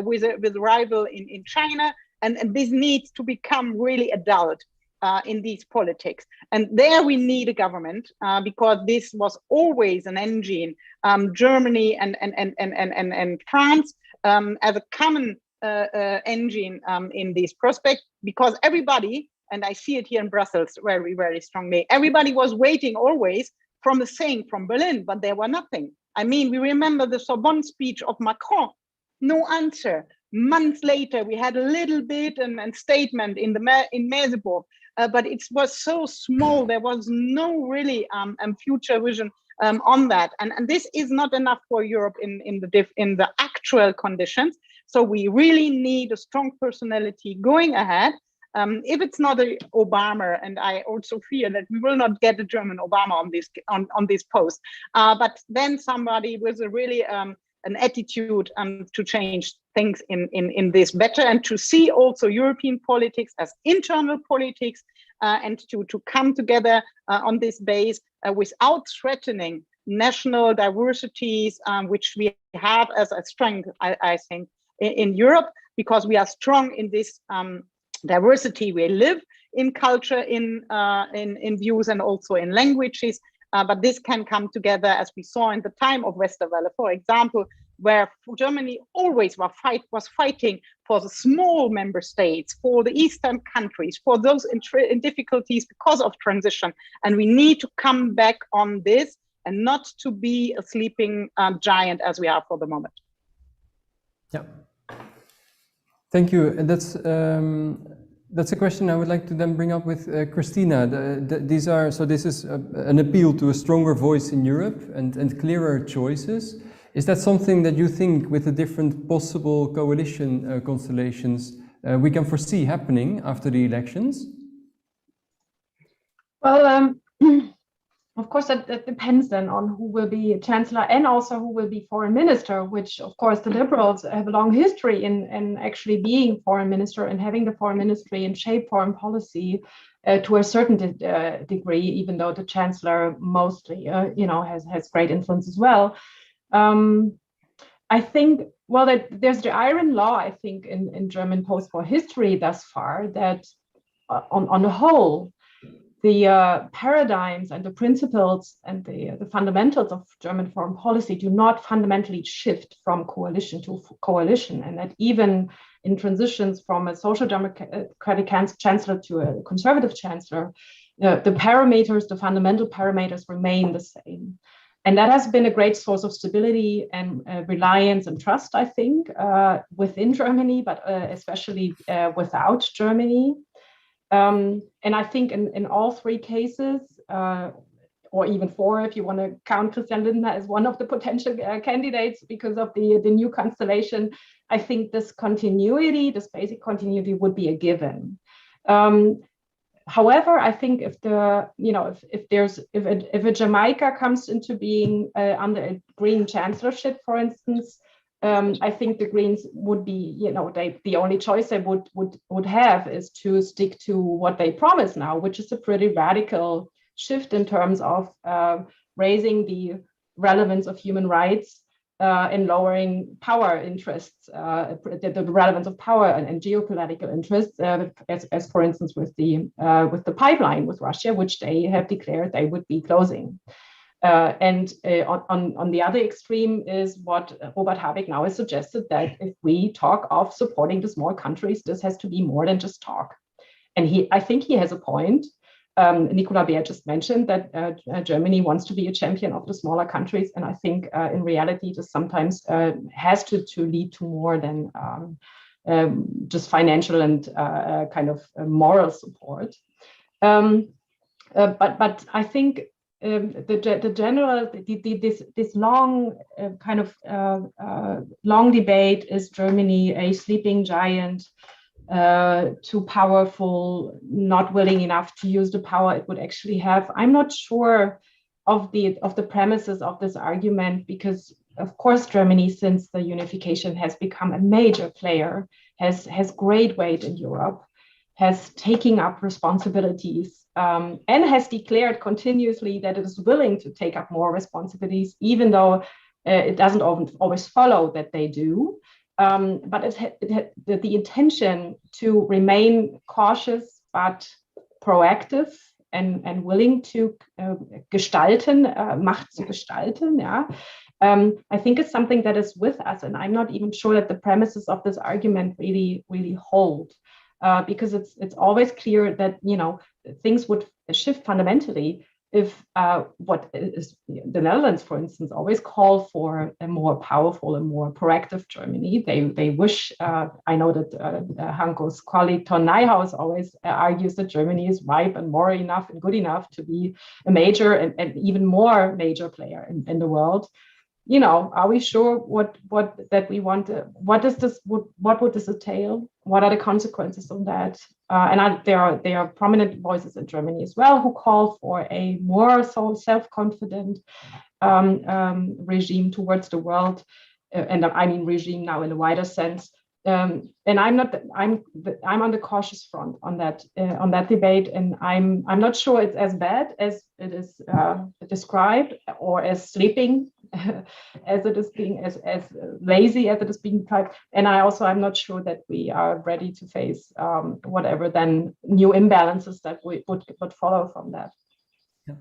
with a rival in China. And this needs to become really adult in these politics. And there we need a government because this was always an engine, Germany and France as a common engine in this prospect, because everybody, and I see it here in Brussels very, very strongly, everybody was waiting always from the saying from Berlin, but there were nothing. I mean, we remember the Sorbonne speech of Macron, no answer. Months later, we had a little bit and statement in Merseburg, but it was so small. There was no really future vision on that, and this is not enough for Europe in the actual conditions. So we really need a strong personality going ahead. If it's not a Obama, and I also fear that we will not get a German Obama on this post, but then somebody with a really an attitude to change things in this better, and to see also European politics as internal politics, and to come together on this base without threatening national diversities, which we have as a strength, I think, in Europe, because we are strong in this diversity. We live in culture, in views, and also in languages. But this can come together, as we saw in the time of Westerwelle, for example, where Germany always was fighting for the small member states, for the Eastern countries, for those in difficulties because of transition. And we need to come back on this and not to be a sleeping giant as we are for the moment. Yeah. Thank you. And that's a question I would like to then bring up with Christina. This is an appeal to a stronger voice in Europe and clearer choices. Is that something that you think, with the different possible coalition constellations, we can foresee happening after the elections? Well, of course, that depends then on who will be chancellor and also who will be foreign minister, which, of course, the Liberals have a long history in actually being foreign minister and having the foreign ministry and shape foreign policy to a certain degree, even though the chancellor mostly, has great influence as well. I think, well, there's the iron law, I think, in German post-war history thus far, that on the whole, the paradigms and the principles and the fundamentals of German foreign policy do not fundamentally shift from coalition to coalition, and that even in transitions from a social democratic chancellor to a conservative chancellor, the parameters, the fundamental parameters remain the same. And that has been a great source of stability and reliance and trust, I think, within Germany, but especially without Germany. And I think in all three cases, or even four, if you want to count Christian Lindner as one of the potential candidates because of the new constellation, I think this basic continuity would be a given. However, I think if a Jamaica comes into being under a Green chancellorship, for instance, I think the Greens would be, the only choice they would have is to stick to what they promise now, which is a pretty radical shift in terms of raising the relevance of human rights in lowering power interests, the relevance of power and geopolitical interests, as for instance with the pipeline with Russia, which they have declared they would be closing. And on the other extreme is what Robert Habeck now has suggested, that if we talk of supporting the small countries, this has to be more than just talk. And I think he has a point. Nicola Beer just mentioned that Germany wants to be a champion of the smaller countries. And I think in reality, this sometimes has to lead to more than just financial and kind of moral support. But I think the general, this long kind of long debate, is Germany a sleeping giant, too powerful, not willing enough to use the power it would actually have? I'm not sure of the premises of this argument, because of course Germany, since the unification, has become a major player, has great weight in Europe, has taken up responsibilities, and has declared continuously that it is willing to take up more responsibilities, even though it doesn't always follow that they do. But it had the intention to remain cautious but proactive and willing to gestalten, Macht zu gestalten. Yeah. I think it's something that is with us, and I'm not even sure that the premises of this argument really hold. Because it's always clear that, you know, things would shift fundamentally if what is the Netherlands, for instance, always call for a more powerful and more proactive Germany. They wish, I know that Hanko's colleague Ton Nijhaus always argues that Germany is ripe and moral enough and good enough to be a major and even more major player in the world. You know, are we sure what that we want? What would this entail? What are the consequences of that? There are prominent voices in Germany as well who call for a more self-confident regime towards the world, and I mean regime now in a wider sense. And I'm on the cautious front on that debate, and I'm not sure it's as bad as it is described, or as sleeping as it is being, as lazy as it is being described. And I'm not sure that we are ready to face whatever then new imbalances that would follow from that. Yeah.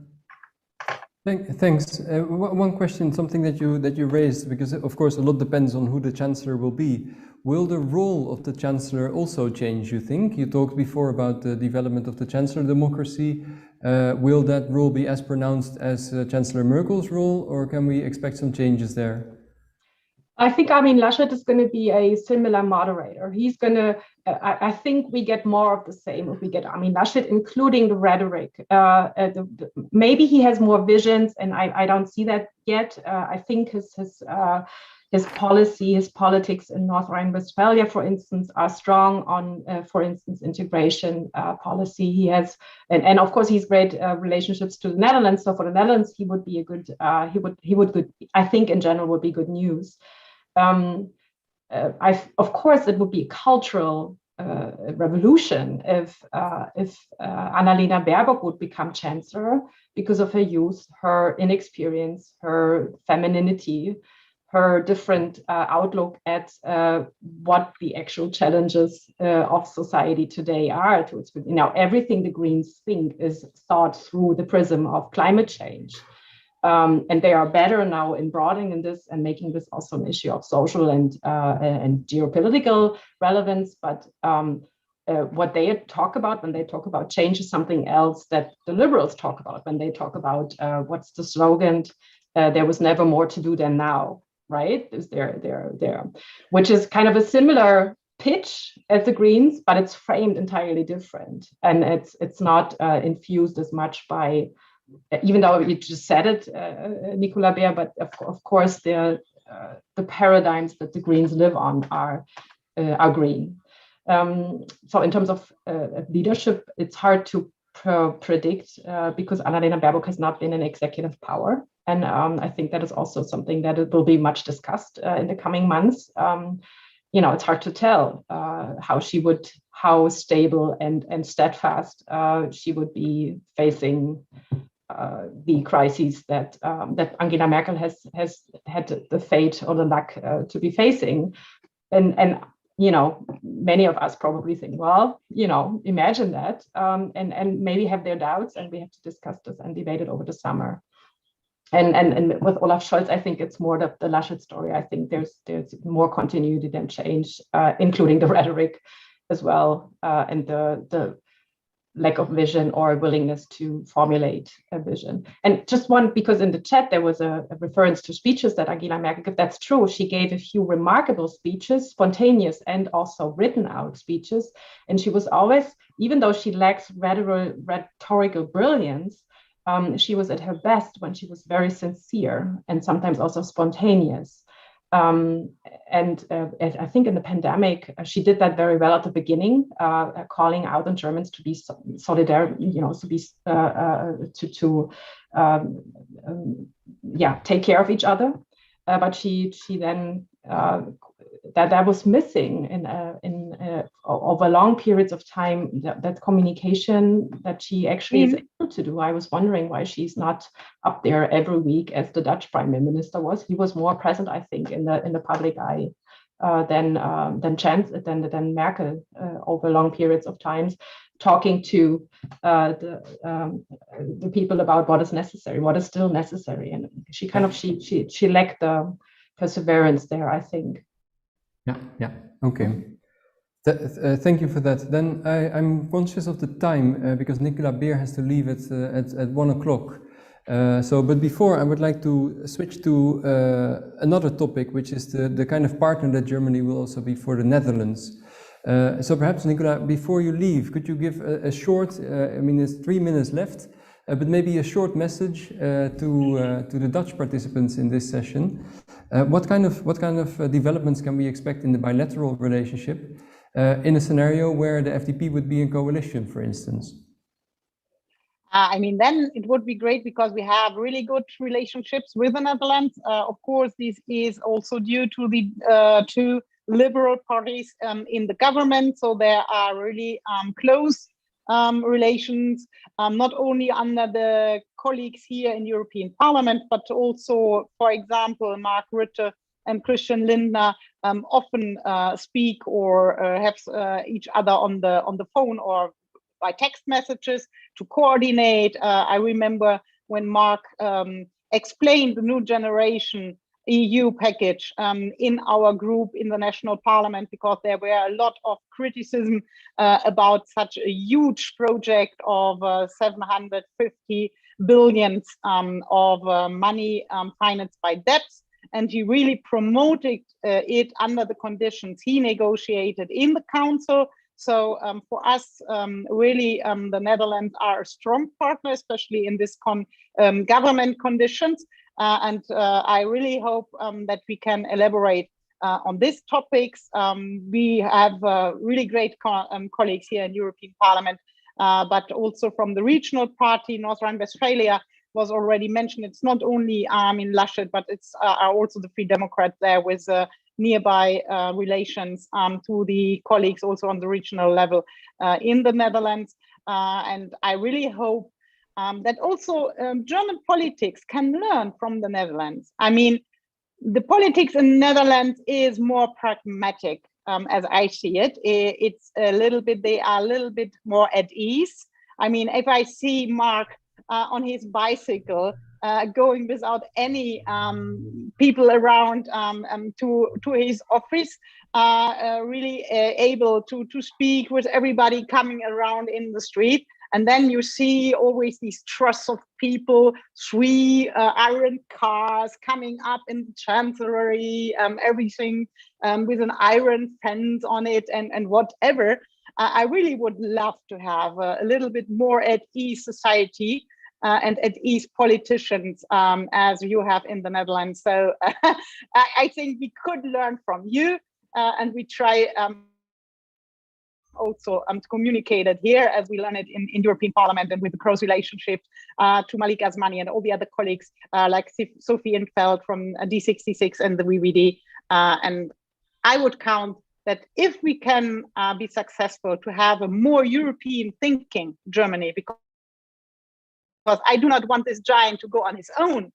Thanks. One question, something that you raised, because of course a lot depends on who the Chancellor will be. Will the role of the Chancellor also change, you think? You talked before about the development of the Chancellor democracy. Will that role be as pronounced as Chancellor Merkel's role, or can we expect some changes there? I think Armin Laschet is going to be a similar moderator. He's going to, I think we get more of the same if we get Armin Laschet, including the rhetoric. Maybe he has more visions, and I don't see that yet. I think his policy, his politics in North Rhine-Westphalia, for instance, are strong on, for instance, integration policy. He has, and of course, he's great relationships to the Netherlands. So for the Netherlands, he would be a good, I think in general would be good news. Of course, it would be a cultural revolution if Annalena Baerbock would become Chancellor, because of her youth, her inexperience, her femininity, her different outlook at what the actual challenges of society today are. You know, everything the Greens think is thought through the prism of climate change. And they are better now in broadening this and making this also an issue of social and geopolitical relevance. But what they talk about when they talk about change is something else that the liberals talk about when they talk about what's the slogan? There was never more to do than now. Right? Is there, which is kind of a similar pitch as the Greens, but it's framed entirely different, and it's not infused as much by, even though you just said it, Nicola Beer, but of course the paradigms that the Greens live on are green. So in terms of leadership, it's hard to predict because Annalena Baerbock has not been in executive power. And I think that is also something that it will be much discussed in the coming months. You know, it's hard to tell how stable and steadfast she would be facing the crises that that Angela Merkel has had the fate or the luck to be facing, and you know, many of us probably think, well, you know, imagine that, and maybe have their doubts, and we have to discuss this and debate it over the summer. And with Olaf Scholz, I think it's more the Laschet story. I think there's more continuity than change, including the rhetoric as well, and the lack of vision or willingness to formulate a vision. And just one, because in the chat there was a reference to speeches that Angela Merkel gave. That's true. She gave a few remarkable speeches, spontaneous and also written out speeches. And she was always, even though she lacks rhetorical brilliance, she was at her best when she was very sincere and sometimes also spontaneous. And I think in the pandemic, she did that very well at the beginning, calling out on Germans to be solidary, you know, to be take care of each other. But she then that was missing in over long periods of time. That communication that she actually is able to do. I was wondering why she's not up there every week as the Dutch Prime Minister was. He was more present, I think, in the public eye than Merkel over long periods of times, talking to the people about what is necessary, what is still necessary, and she kind of she lacked the perseverance there, I think. Yeah. Okay. Thank you for that. Then I'm conscious of the time because Nicola Beer has to leave at 1 o'clock. But before, I would like to switch to another topic, which is the kind of partner that Germany will also be for the Netherlands. So perhaps, Nicola, before you leave, could you give a short, I mean, there's 3 minutes left, but maybe a short message to the Dutch participants in this session. What kind of developments can we expect in the bilateral relationship in a scenario where the FDP would be in coalition, for instance? I mean, then it would be great because we have really good relationships with the Netherlands. Of course, this is also due to the two liberal parties in the government. So there are really close relations, not only under the colleagues here in European Parliament, but also, for example, Mark Rutte and Christian Lindner often speak or have each other on the phone or by text messages to coordinate. I remember when Mark explained the new generation EU package in our group in the national parliament, because there were a lot of criticism about such a huge project of 750 billion of money financed by debt. And he really promoted it under the conditions he negotiated in the council. So for us, really, the Netherlands are a strong partner, especially in this government conditions. And I really hope that we can elaborate on these topics. We have really great colleagues here in European Parliament, but also from the regional party, North Rhine-Westphalia was already mentioned. It's not only Armin Laschet, but it's also the Free Democrats there with nearby relations to the colleagues also on the regional level in the Netherlands. And I really hope that also German politics can learn from the Netherlands. I mean, the politics in the Netherlands is more pragmatic as I see it. It's a little bit, they are a little bit more at ease. I mean, if I see Mark on his bicycle going without any people around to his office, really able to speak with everybody coming around in the street. And then you see always these trusts of people, 3 iron cars coming up in the chancellery, everything with an iron fence on it and whatever. I really would love to have a little bit more at ease society and at ease politicians as you have in the Netherlands. So I think we could learn from you and we try also to communicate it here as we learn it in European Parliament and with the close relationship to Malik Asmani and all the other colleagues like Sophie Infeld from D66 and the VVD. And I would count that if we can be successful to have a more European thinking Germany, because I do not want this giant to go on his own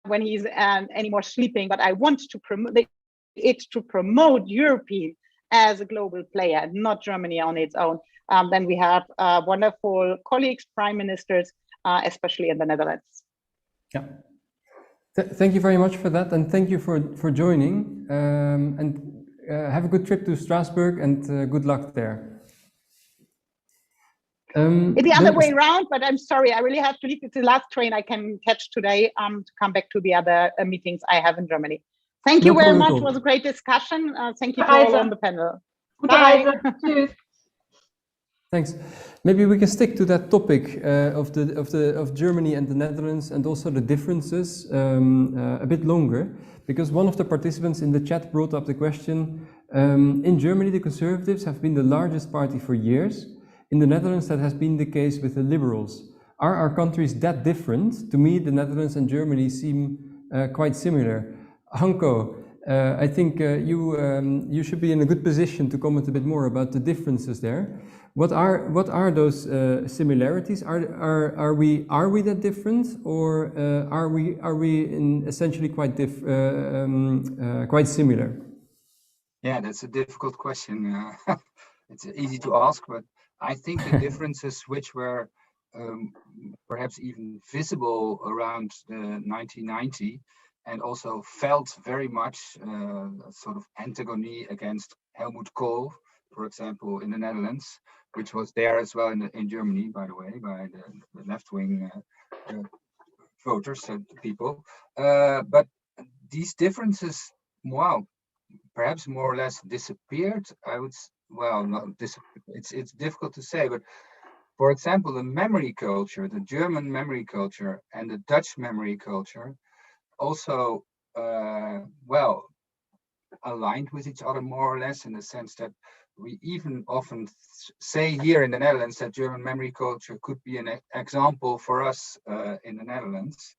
when he's anymore sleeping, but I want to promote it to promote European as a global player, not Germany on its own. Then we have wonderful colleagues, prime ministers, especially in the Netherlands. Yeah. Thank you very much for that, and thank you for joining. And have a good trip to Strasbourg, and good luck there. It's the other way around, but I'm sorry, I really have to leave. It's the last train I can catch today to come back to the other meetings I have in Germany. Thank you very much. It was a great discussion. Thank you to all on the panel. Bye. Cheers. Thanks. Maybe we can stick to that topic of Germany and the Netherlands, and also the differences a bit longer, because one of the participants in the chat brought up the question: in Germany, the Conservatives have been the largest party for years. In the Netherlands, that has been the case with the Liberals. Are our countries that different? To me, the Netherlands and Germany seem quite similar. Hanko, I think you should be in a good position to comment a bit more about the differences there. What are those similarities? Are we that different, or are we essentially quite similar? Yeah, that's a difficult question. It's easy to ask, but I think the differences which were perhaps even visible around the 1990, and also felt very much sort of antagony against Helmut Kohl, for example, in the Netherlands, which was there as well in Germany, by the way, by the left-wing voters, people. But these differences, wow, perhaps more or less disappeared. I would, well, not it's difficult to say, but for example, the memory culture, the German memory culture and the Dutch memory culture also, well, aligned with each other more or less, in the sense that we even often say here in the Netherlands that German memory culture could be an example for us in the Netherlands.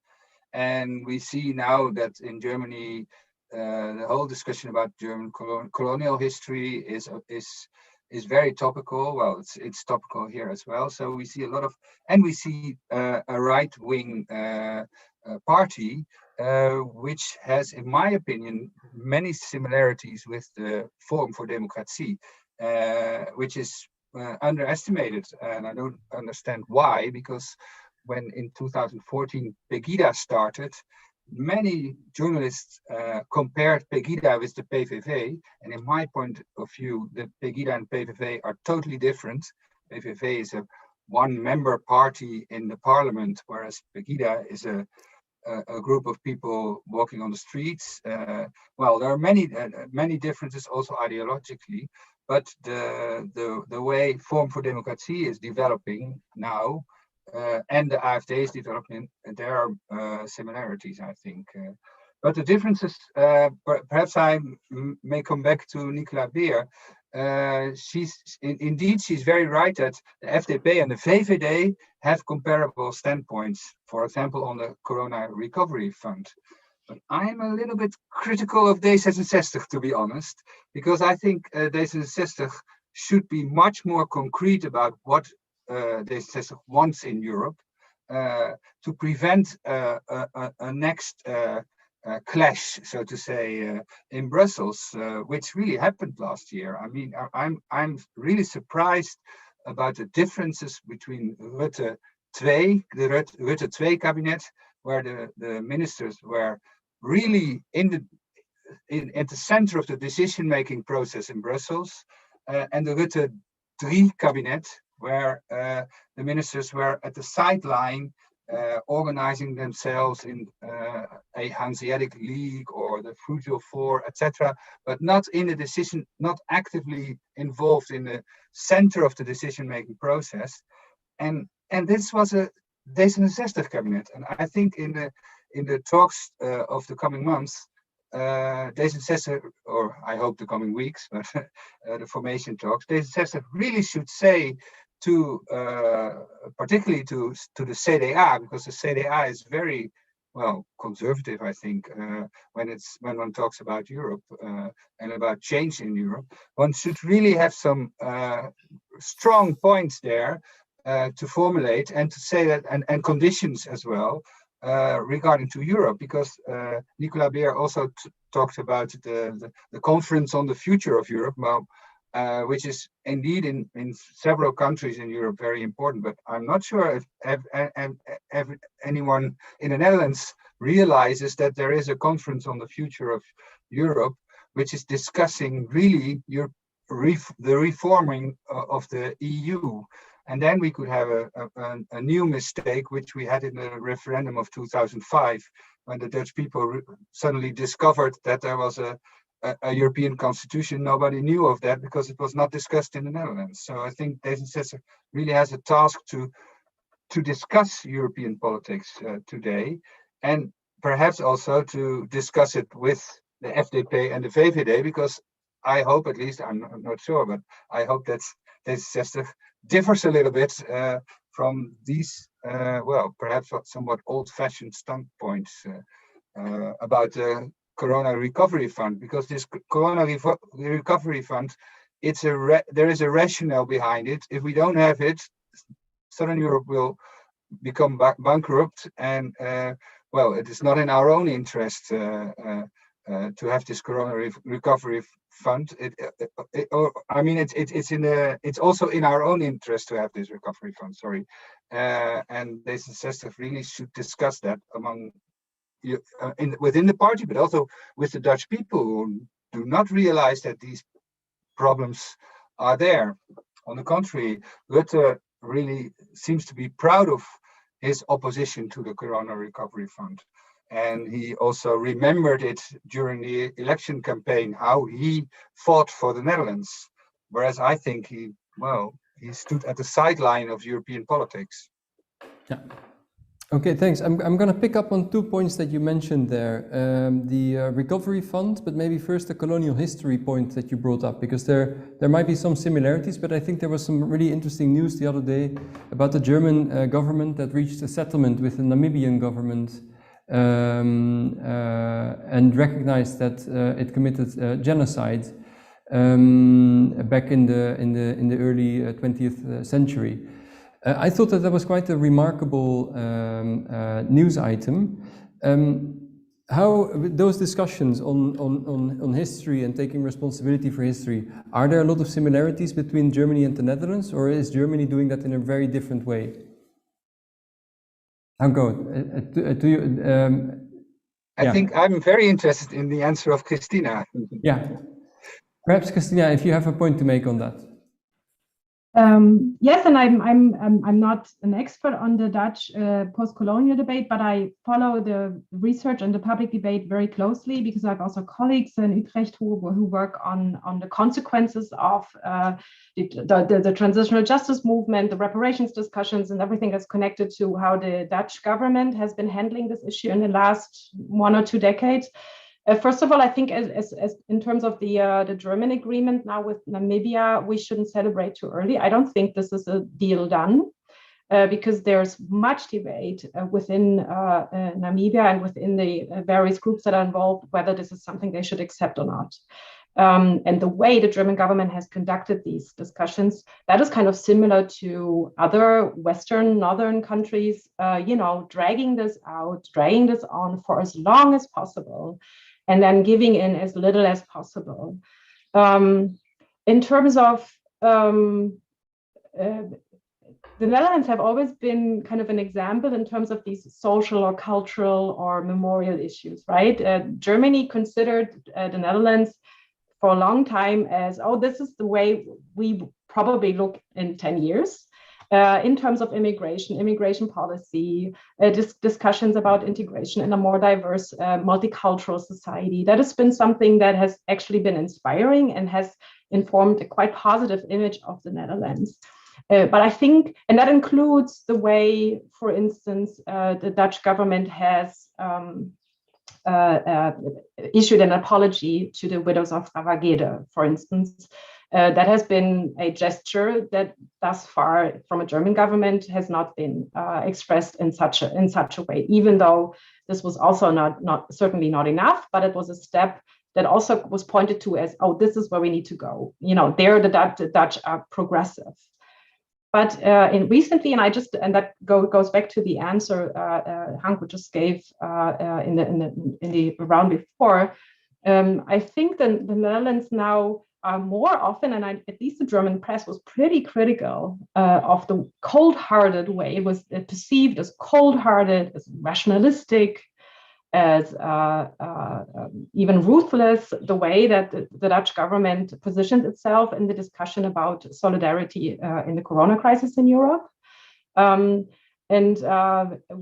And we see now that in Germany, the whole discussion about German colonial history is very topical. Well, it's topical here as well. So we see a lot of, and we see a right-wing party, which has, in my opinion, many similarities with the Forum for Democratie, which is underestimated. And I don't understand why, because when in 2014 Pegida started, many journalists compared Pegida with the PVV, and in my point of view, the Pegida and PVV are totally different. PVV is a one-member party in the parliament, whereas Pegida is a group of people walking on the streets. Well, there are many differences also ideologically, but the way Forum for Democratie is developing now, and the AfD is developing, there are similarities, I think. But the differences, perhaps I may come back to Nicola Beer. She's very right that the FDP and the VVD have comparable standpoints, for example, on the Corona Recovery Fund. But I'm a little bit critical of D66, to be honest, because I think D66 should be much more concrete about what D66 wants in Europe to prevent a next clash, so to say, in Brussels, which really happened last year. I mean, I'm really surprised about the differences between Rutte 2, the Rutte 2 cabinet, where the ministers were really at the center of the decision-making process in Brussels, and the Rutte 3 cabinet, where the ministers were at the sideline, organizing themselves in a Hanseatic League or the Frugal Four, etc., but not in the decision, not actively involved in the center of the decision-making process. And this was a D66 cabinet, and I think in the talks of the coming months, D66, or I hope the coming weeks, but the formation talks, D66 really should say to particularly to the CDA, because the CDA is very well conservative, I think, when one talks about Europe and about change in Europe. One should really have some strong points there to formulate and to say that, and conditions as well, regarding to Europe, because Nicola Beer also talked about the conference on the future of Europe, which is indeed in several countries in Europe very important. But I'm not sure if anyone in the Netherlands realizes that there is a conference on the future of Europe, which is discussing really the reforming of the EU. And then we could have a new mistake, which we had in the referendum of 2005, when the Dutch people suddenly discovered that there was a European constitution. Nobody knew of that because it was not discussed in the Netherlands. So I think D66 really has a task to discuss European politics today, and perhaps also to discuss it with the FDP and the VVD, because I hope, at least, I'm not sure, but I hope that D66 differs a little bit from these, well, perhaps somewhat old-fashioned standpoints about the Corona Recovery Fund, because this Corona Recovery Fund, there is a rationale behind it. If we don't have it, Southern Europe will become bankrupt, and well, it is not in our own interest to have this Corona Recovery Fund. It's also in our own interest to have this recovery fund. Sorry, and D66 really should discuss that among within the party, but also with the Dutch people who do not realize that these problems are there. On the contrary, Rutte really seems to be proud of his opposition to the Corona Recovery Fund. And he also remembered it during the election campaign, how he fought for the Netherlands. Whereas I think he stood at the sideline of European politics. Yeah. Okay, thanks. I'm going to pick up on 2 points that you mentioned there. The recovery fund, but maybe first the colonial history point that you brought up, because there might be some similarities, but I think there was some really interesting news the other day about the German government that reached a settlement with the Namibian government and recognized that it committed genocide back in the early 20th century. I thought that was quite a remarkable news item. How those discussions on history and taking responsibility for history, are there a lot of similarities between Germany and the Netherlands, or is Germany doing that in a very different way? I'll go to you. I think I'm very interested in the answer of Christina. Yeah, perhaps Christina, if you have a point to make on that. Yes, and I'm not an expert on the Dutch post-colonial debate, but I follow the research and the public debate very closely, because I have also colleagues in Utrecht who work on the consequences of the transitional justice movement, the reparations discussions, and everything that's connected to how the Dutch government has been handling this issue in the last 1 or 2 decades. First of all, I think as in terms of the German agreement now with Namibia, we shouldn't celebrate too early. I don't think this is a deal done, because there's much debate within Namibia and within the various groups that are involved, whether this is something they should accept or not. And the way the German government has conducted these discussions, that is kind of similar to other Western, northern countries, dragging this out, dragging this on for as long as possible, and then giving in as little as possible. In terms of the Netherlands have always been kind of an example in terms of these social or cultural or memorial issues, right? Germany considered the Netherlands for a long time as, oh, this is the way we probably look in 10 years. In terms of immigration policy, discussions about integration in a more diverse, multicultural society. That has been something that has actually been inspiring and has informed a quite positive image of the Netherlands. But I think, and that includes the way, for instance, the Dutch government has issued an apology to the widows of Ravagede, for instance. That has been a gesture that thus far from a German government has not been expressed in such a way, even though this was also certainly not enough, but it was a step that also was pointed to as, oh, this is where we need to go. There the Dutch are progressive. But recently, and that goes back to the answer Hanko just gave in the round before. I think the Netherlands now are more often, and at least the German press was pretty critical of the cold-hearted way. It was perceived as cold-hearted, as rationalistic, as even ruthless, the way that the Dutch government positioned itself in the discussion about solidarity in the corona crisis in Europe.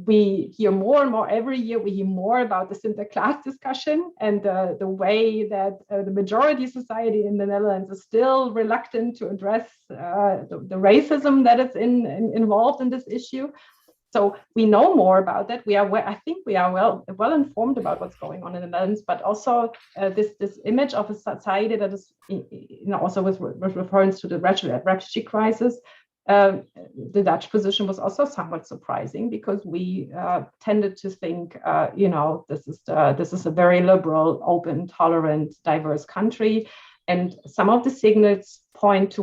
We hear more and more every year, we hear more about the Sinterklaas discussion and the way that the majority society in the Netherlands is still reluctant to address the racism that is involved in this issue. So we know more about that. I think we are well informed about what's going on in the Netherlands, but also this image of a society that is, also with reference to the refugee crisis. The Dutch position was also somewhat surprising because we tended to think, this is a very liberal, open, tolerant, diverse country, and some of the signals point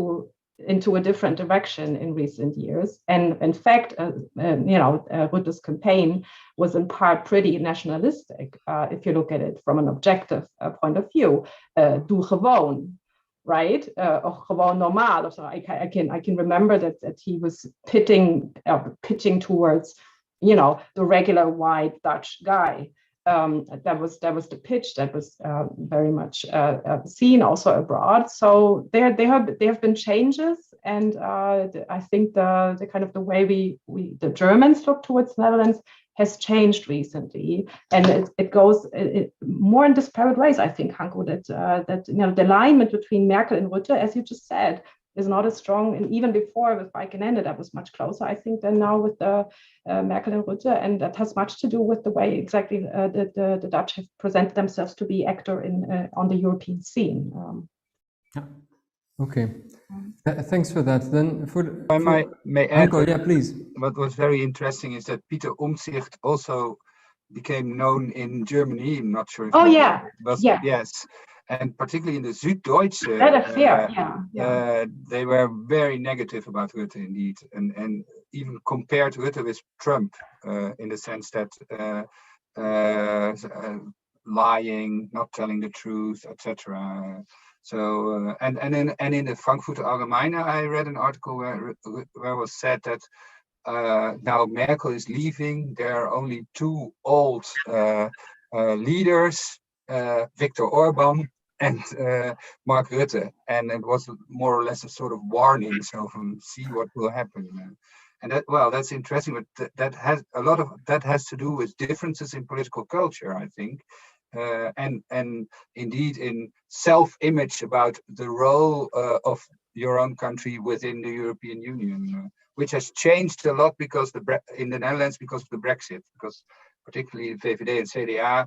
into a different direction in recent years. And in fact, Rutte's campaign was in part pretty nationalistic, if you look at it from an objective point of view. Doe gewoon, right? Or gewoon normaal. So I can remember that he was pitching towards, the regular white Dutch guy. That was the pitch that was very much seen also abroad. So there have been changes, and I think the kind of the way the Germans look towards the Netherlands has changed recently, and it goes more in disparate ways. I think, Hanko, that the alignment between Merkel and Rutte, as you just said, is not as strong, and even before with Balkenende, that was much closer, I think, than now with Merkel and Rutte, and that has much to do with the way exactly the Dutch have presented themselves to be actor on the European scene. Okay, thanks for that. Then may add, Hanko, yeah, please. What was very interesting is that Pieter Omtzigt also became known in Germany. I'm not sure if yes. And particularly in the Süddeutsche, they were very negative about Rutte indeed, and even compared Rutte with Trump in the sense that lying, not telling the truth, etc. So and in the Frankfurter Allgemeine, I read an article where it was said that now Merkel is leaving. There are only two old leaders, Viktor Orban and Mark Rutte, and it was more or less a sort of warning. So see what will happen, and that's interesting. But that has to do with differences in political culture, I think, and indeed in self-image about the role of your own country within the European Union, which has changed a lot because in the Netherlands because of the Brexit, because particularly VVD and CDA.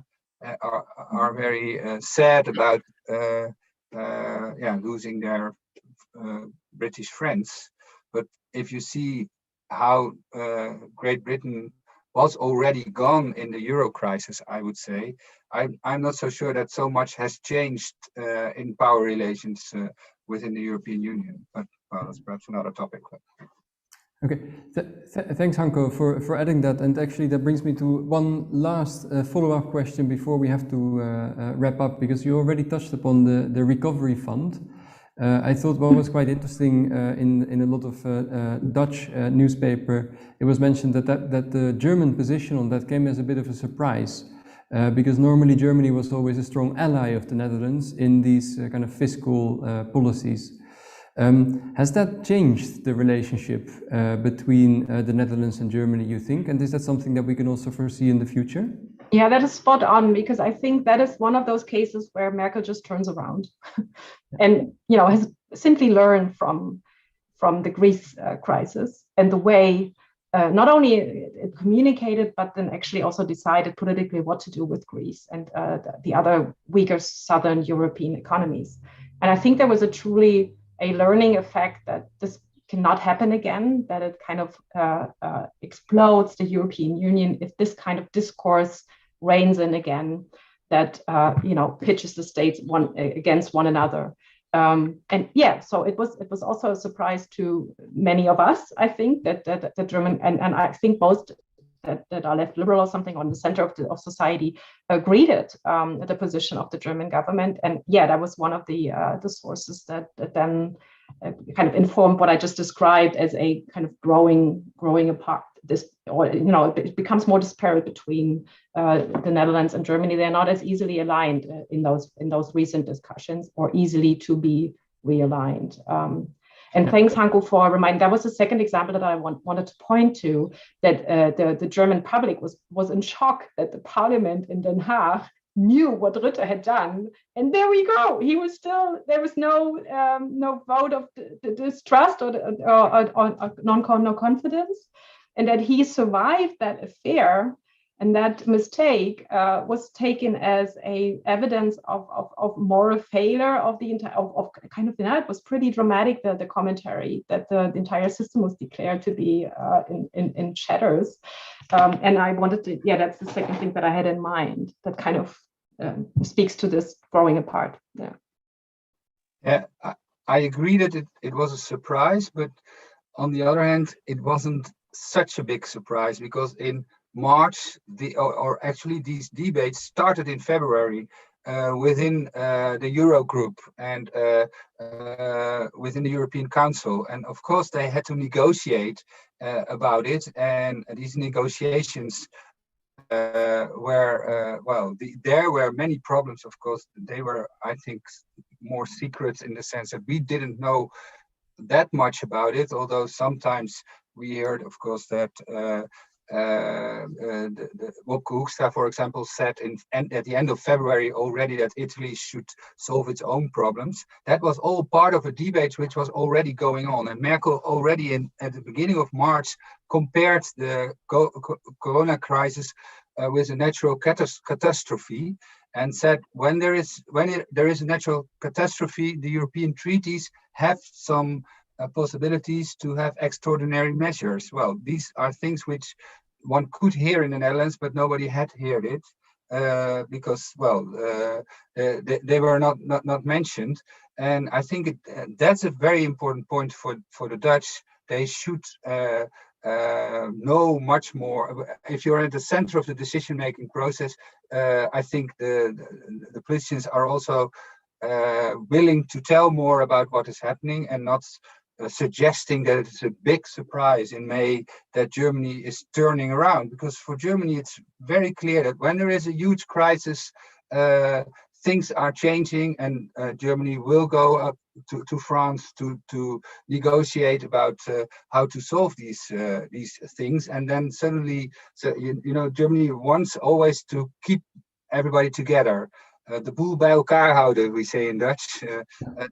Are very sad about losing their British friends. But if you see how Great Britain was already gone in the Euro crisis, I would say, I'm not so sure that so much has changed in power relations within the European Union. But that's perhaps another topic. Okay, thanks, Hanko, for adding that. And actually, that brings me to one last follow-up question before we have to wrap up, because you already touched upon the recovery fund. I thought what was quite interesting in a lot of Dutch newspaper, it was mentioned that the German position on that came as a bit of a surprise, because normally Germany was always a strong ally of the Netherlands in these kind of fiscal policies. Has that changed the relationship between the Netherlands and Germany, you think? And is that something that we can also foresee in the future? Yeah, that is spot on, because I think that is one of those cases where Merkel just turns around and, has simply learned from the Greece crisis and the way not only it communicated, but then actually also decided politically what to do with Greece and the other weaker Southern European economies. And I think there was a learning effect that this cannot happen again, that it kind of explodes the European Union if this kind of discourse reigns in again, that pitches the states against one another. And yeah, so it was also a surprise to many of us, I think, that the German, and I think most that are left liberal or something on the center of society greeted the position of the German government. And yeah, that was one of the sources that then kind of informed what I just described as a kind of growing apart. This, or it becomes more disparate between the Netherlands and Germany. They're not as easily aligned in those recent discussions, or easily to be realigned. And thanks, Hanko, for reminding. That was the second example that I wanted to point to, that the German public was in shock that the parliament in Den Haag knew what Rutte had done, and there we go. He was still, there was no vote of distrust or no confidence, and that he survived that affair. And that mistake was taken as a evidence of moral failure of the entire, kind of, it was pretty dramatic, the commentary that the entire system was declared to be in shatters. And I wanted to, that's the second thing that I had in mind that kind of speaks to this growing apart. Yeah, I agree that it was a surprise, but on the other hand, it wasn't such a big surprise, because in March, actually these debates started in February within the Eurogroup and within the European Council. And of course, they had to negotiate about it. And these negotiations there were many problems, of course. They were, I think, more secret in the sense that we didn't know that much about it, although sometimes we heard, of course, that Wopke Hoekstra, for example, said at the end of February already that Italy should solve its own problems. That was all part of a debate which was already going on. And Merkel already at the beginning of March compared the corona crisis with a natural catastrophe, and said when there is a natural catastrophe, the European treaties have some possibilities to have extraordinary measures. Well, these are things which one could hear in the Netherlands, but nobody had heard it because, they were not mentioned. And I think that's a very important point for the Dutch. They should know much more. If you're at the center of the decision-making process, I think the politicians are also willing to tell more about what is happening, and not suggesting that it's a big surprise in May that Germany is turning around. Because for Germany, it's very clear that when there is a huge crisis, things are changing, and Germany will go up to France to negotiate about how to solve these things. And then suddenly, Germany wants always to keep everybody together. De boel bij elkaar houden, we say in Dutch.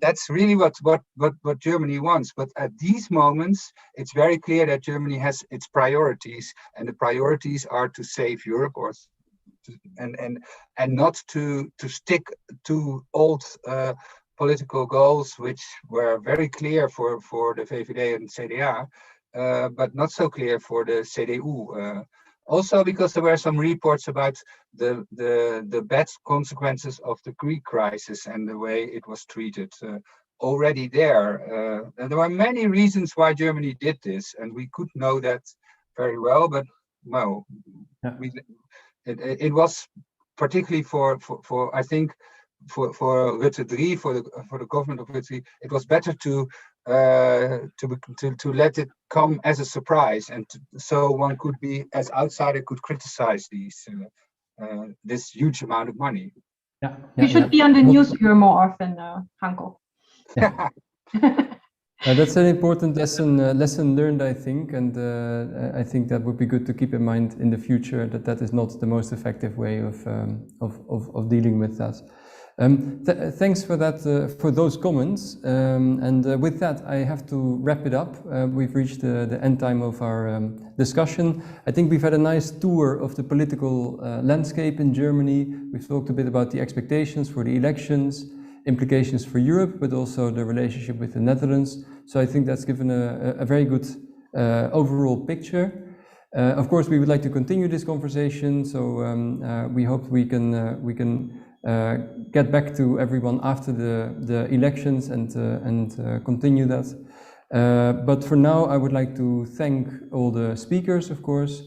That's really what Germany wants. But at these moments, it's very clear that Germany has its priorities, and the priorities are to save Europe, and not to stick to old political goals, which were very clear for the VVD and CDA, but not so clear for the CDU. Also, because there were some reports about the bad consequences of the Greek crisis and the way it was treated already there. And there were many reasons why Germany did this, and we could know that very well. But it was particularly for I think for Rutte 3, for the government of Rutte 3, it was better to let it come as a surprise, and so one could be, as outsider, could criticize this huge amount of money. You should be on the news here more often, Hanko. That's an important lesson learned, I think, and I think that would be good to keep in mind in the future, that is not the most effective way of dealing with that. Thanks for that, for those comments. And with that, I have to wrap it up. We've reached the end time of our discussion. I think we've had a nice tour of the political landscape in Germany. We've talked a bit about the expectations for the elections, implications for Europe, but also the relationship with the Netherlands. So I think that's given a very good overall picture. Of course, we would like to continue this conversation. So we hope we can get back to everyone after the elections and continue that. But for now, I would like to thank all the speakers, of course.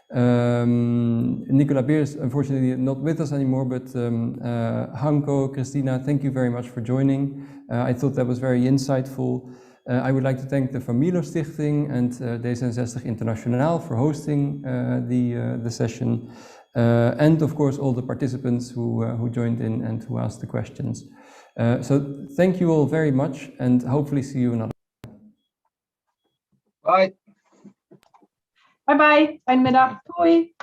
Nicola Beer is unfortunately not with us anymore, but Hanko, Christina, thank you very much for joining. I thought that was very insightful. I would like to thank the Van Mierlo Stichting and D66 International for hosting the session. And of course, all the participants who joined in and who asked the questions. So thank you all very much, and hopefully see you another time. Bye. Bye bye. Fijne middag. Doei.